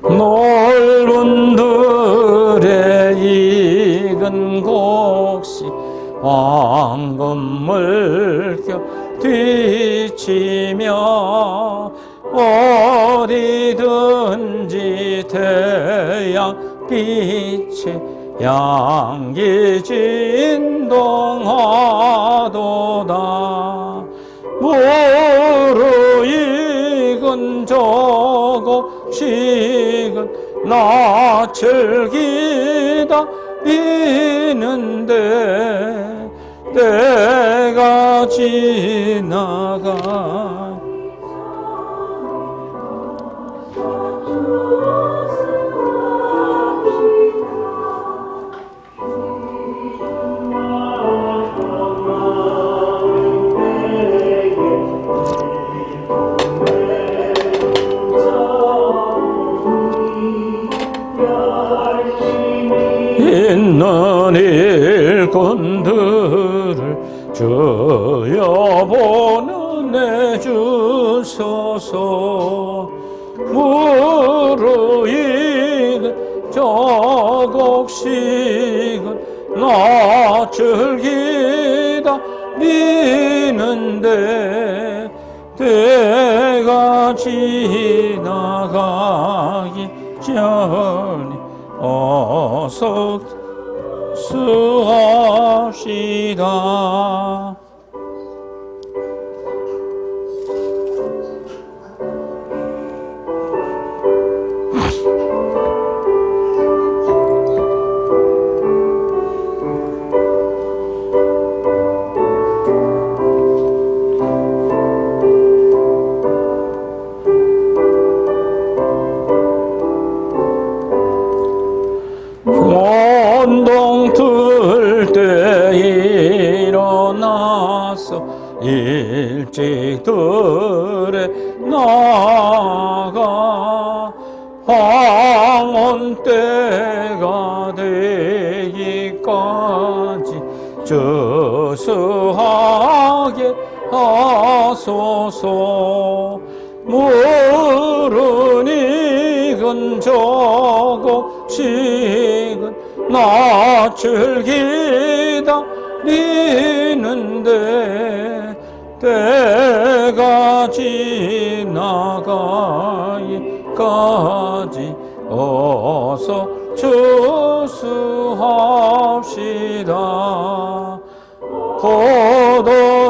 넓은 들에 익은 곡식 황금물결 뒤치며 어디든지 태양빛에 양기 진동하도다. 무르익은 저곡식은 낯을 기다리는데 때가 지나가 있는 일꾼들을 주여 보내주소서. 무르익은 저곡식은 낯을 기다리는데 때가 지나가기 전에 어서 수합시다. 원동 틀 때에 일찍 들에 나가 황혼 때가 되기까지 저수하게 하소서. 물은 익은 저고 식은 낯을 기다리는데 때가 지나가기까지 어서 추수합시다.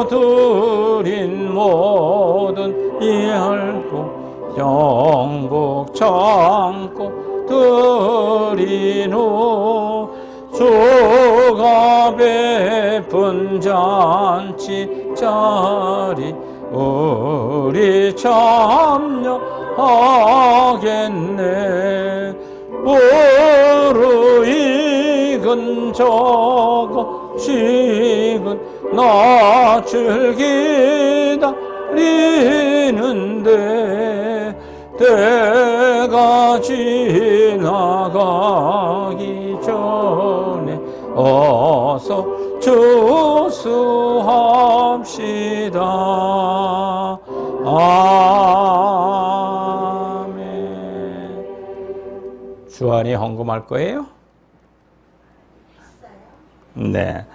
포도들인 모든 얇고 영국 참고 드리노 주가 베푼 잔치 자리 우리 참여하겠네. 무르 익은 저거 식은 낯을 기다리는데 때가 지나가기 전에 어서 추수합시다. 아멘. 주안이 헌금할 거예요? 네.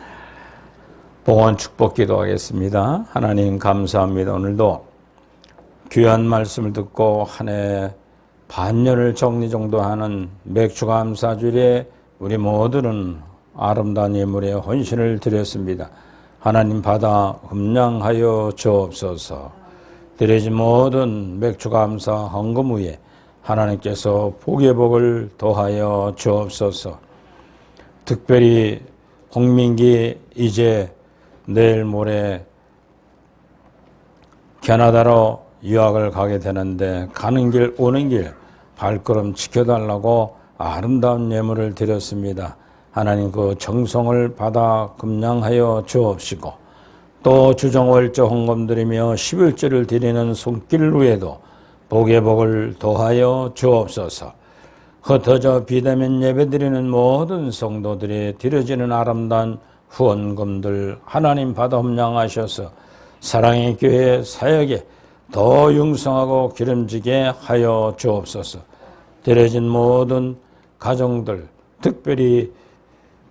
봉헌 축복 기도하겠습니다. 하나님 감사합니다. 오늘도 귀한 말씀을 듣고 한 해 반년을 정리정돈하는 맥주감사주일에 우리 모두는 아름다운 예물에 헌신을 드렸습니다. 하나님 받아 흠량하여 주옵소서. 드려진 모든 맥주감사 헌금 후에 하나님께서 복의 복을 더하여 주옵소서. 특별히 홍민기 이제 내일 모레 캐나다로 유학을 가게 되는데 가는 길 오는 길 발걸음 지켜달라고 아름다운 예물을 드렸습니다. 하나님 그 정성을 받아 금양하여 주옵시고 또 주정월조 헌금 드리며 11조를 드리는 손길 후에도 복의 복을 더하여 주옵소서. 흩어져 비대면 예배드리는 모든 성도들이 드려지는 아름다운 후원금들 하나님 받아 흠량하셔서 사랑의 교회 사역에 더 융성하고 기름지게 하여 주옵소서. 드려진 모든 가정들 특별히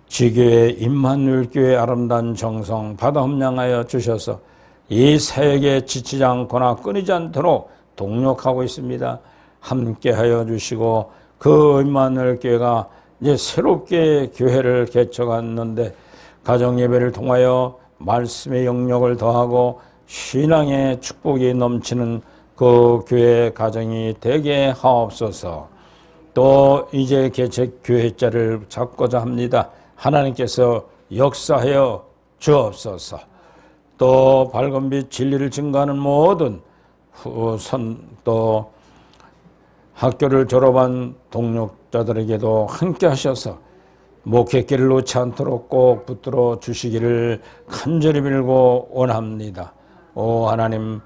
지교회 임마누엘교회 아름다운 정성 받아 흠량하여 주셔서 이 사역에 지치지 않거나 끊이지 않도록 동력하고 있습니다. 함께하여 주시고 그 임마누엘교회가 이제 새롭게 교회를 개척했는데 가정예배를 통하여 말씀의 영역을 더하고 신앙의 축복이 넘치는 그 교회 가정이 되게 하옵소서. 또 이제 개척 교회자를 잡고자 합니다. 하나님께서 역사하여 주옵소서. 또 밝은 빛 진리를 증거하는 모든 또 학교를 졸업한 동력자들에게도 함께 하셔서 목회길을 놓지 않도록 꼭 붙들어 주시기를 간절히 빌고 원합니다. 오 하나님,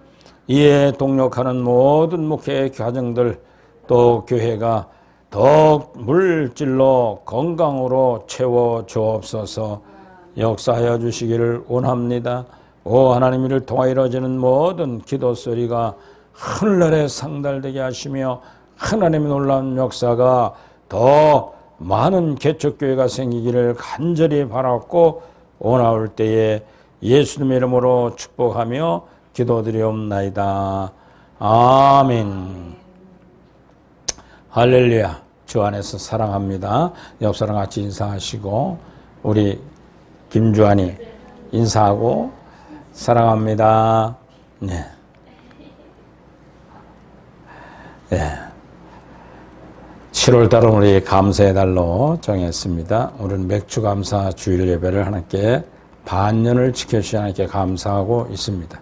이에 동력하는 모든 목회 가정들 또 교회가 더욱 물질로 건강으로 채워 주옵소서. 역사하여 주시기를 원합니다. 오 하나님, 이를 통하여 이루어지는 모든 기도 소리가 하늘나라에 상달되게 하시며 하나님의 놀라운 역사가 더 많은 개척교회가 생기기를 간절히 바랐고 오나올 때에 예수님의 이름으로 축복하며 기도드리옵나이다. 아멘. 할렐루야. 주 안에서 사랑합니다. 옆사람 같이 인사하시고 우리 김주환이 인사하고 사랑합니다. 네. 네. 7월달은 우리 감사의 달로 정했습니다. 오늘은 맥주감사 주일 예배를 하나님께 반년을 지켜주신 하나님께 감사하고 있습니다.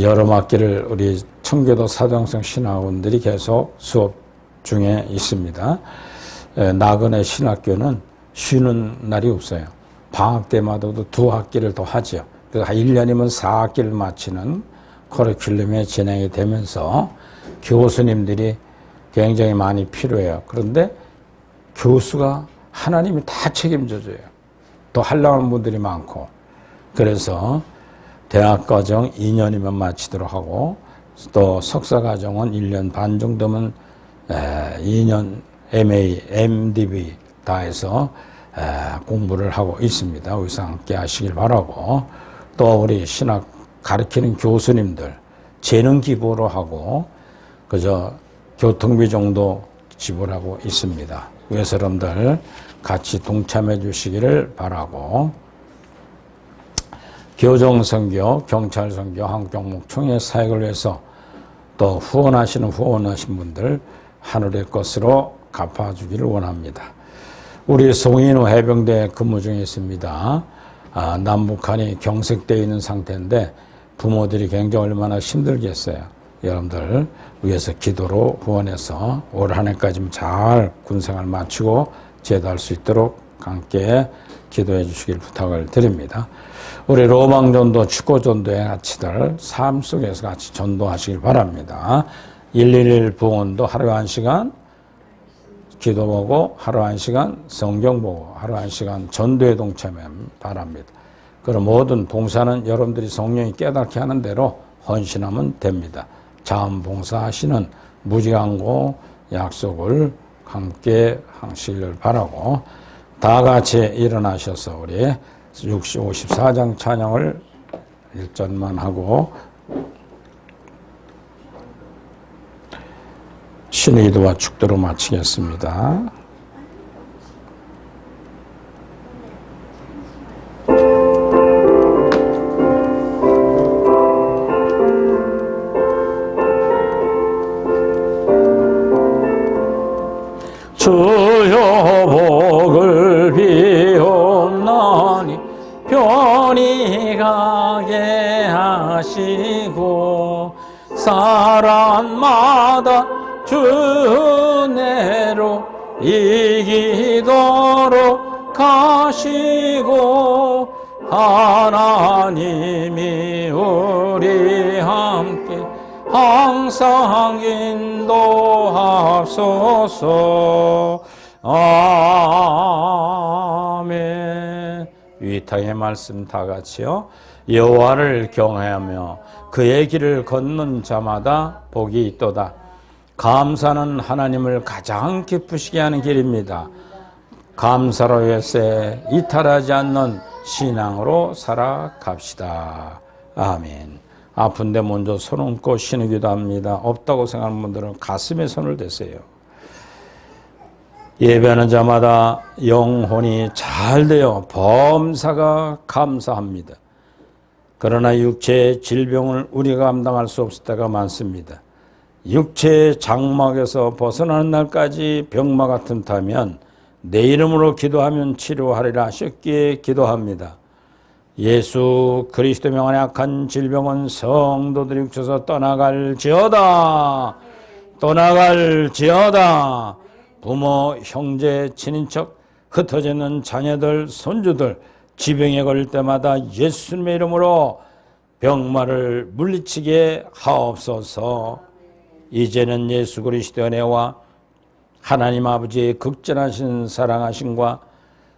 여름 학기를 우리 청교도 사도행성 신학원들이 계속 수업 중에 있습니다. 나그네 신학교는 쉬는 날이 없어요. 방학 때마다도 2학기를 더 하죠. 1년이면 4학기를 마치는 커리큘럼이 진행이 되면서 교수님들이 굉장히 많이 필요해요. 그런데 교수가 하나님이 다 책임져줘요. 또 하려는 분들이 많고. 그래서 대학과정 2년이면 마치도록 하고 또 석사과정은 1년 반 정도면 2년 MA, MDB 다 해서 공부를 하고 있습니다. 여기서 함께 하시길 바라고 또 우리 신학 가르치는 교수님들 재능 기부로 하고 그저 교통비 정도 지불하고 있습니다. 그래서 여러분들 같이 동참해 주시기를 바라고 교정선교, 경찰선교, 한국경목총회 사역을 위해서 또 후원하신 분들 하늘의 것으로 갚아주기를 원합니다. 우리 송인우 해병대 근무 중에 있습니다. 남북한이 경색되어 있는 상태인데 부모들이 굉장히 얼마나 힘들겠어요. 여러분들 위해서 기도로 후원해서 올 한 해까지 잘 군생활 마치고 제도할 수 있도록 함께 기도해 주시길 부탁을 드립니다. 우리 로망전도, 축구전도의 같이들 삶 속에서 같이 전도하시길 바랍니다. 111 부원도 하루에 1시간 기도 보고 하루 1시간 성경 보고 하루 1시간 전도에 동참해 바랍니다. 그럼 모든 봉사는 여러분들이 성령이 깨닫게 하는 대로 헌신하면 됩니다. 자원봉사하시는 무지강고 약속을 함께 하시길 바라고 다 같이 일어나셔서 우리 54장 찬양을 1절만 하고 신의 기도와 축도로 마치겠습니다. 주여 복을 비옵나니 편히 가게 하시고 사람마다 주 은혜로 이기도록 하시고 하나님이 우리 함께 항상 인도하소서. 아멘. 위탁의 말씀 다 같이요. 여호와를 경외하며 그의 길을 걷는 자마다 복이 있도다. 감사는 하나님을 가장 기쁘시게 하는 길입니다. 감사로 해서 이탈하지 않는 신앙으로 살아갑시다. 아멘. 아픈데 먼저 손 얹고 쉬는 기도합니다. 없다고 생각하는 분들은 가슴에 손을 대세요. 예배하는 자마다 영혼이 잘 되어 범사가 감사합니다. 그러나 육체의 질병을 우리가 감당할 수 없을 때가 많습니다. 육체의 장막에서 벗어나는 날까지 병마가 튼다면 내 이름으로 기도하면 치료하리라 하셨기에 기도합니다. 예수 그리스도 명 안에 악한 질병은 성도들이 육체에서 떠나갈지어다. 떠나갈지어다. 부모, 형제, 친인척, 흩어져 있는 자녀들, 손주들 지병에 걸릴 때마다 예수님의 이름으로 병마를 물리치게 하옵소서. 이제는 예수 그리스도의 은혜와 하나님 아버지의 극진하신 사랑하심과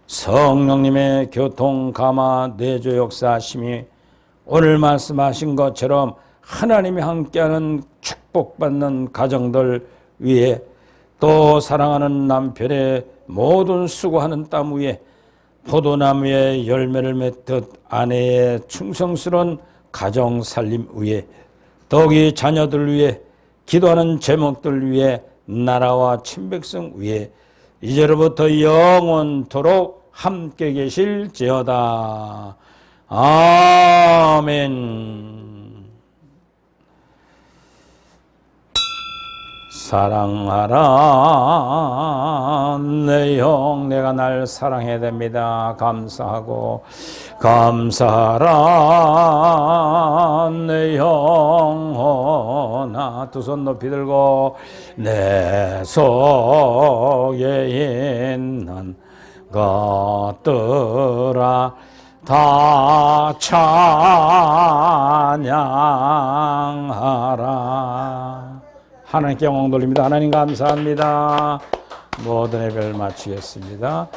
성령님의 교통, 감화, 내조 역사하심이 오늘 말씀하신 것처럼 하나님이 함께하는 축복받는 가정들 위에 또 사랑하는 남편의 모든 수고하는 땀 위에 포도나무에 열매를 맺듯 아내의 충성스러운 가정 살림 위에 더욱이 자녀들 위에 기도하는 제목들 위에 나라와 친백성 위에 이제로부터 영원토록 함께 계실지어다. 아멘. 사랑하라 내 형 내가 날 사랑해야 됩니다. 감사하고 감사하라 내 영혼아 두 손 높이 들고 내 속에 있는 것들아 다 찬양하라. 하나님께 영광 돌립니다. 하나님 감사합니다. 모든 예배를 마치겠습니다.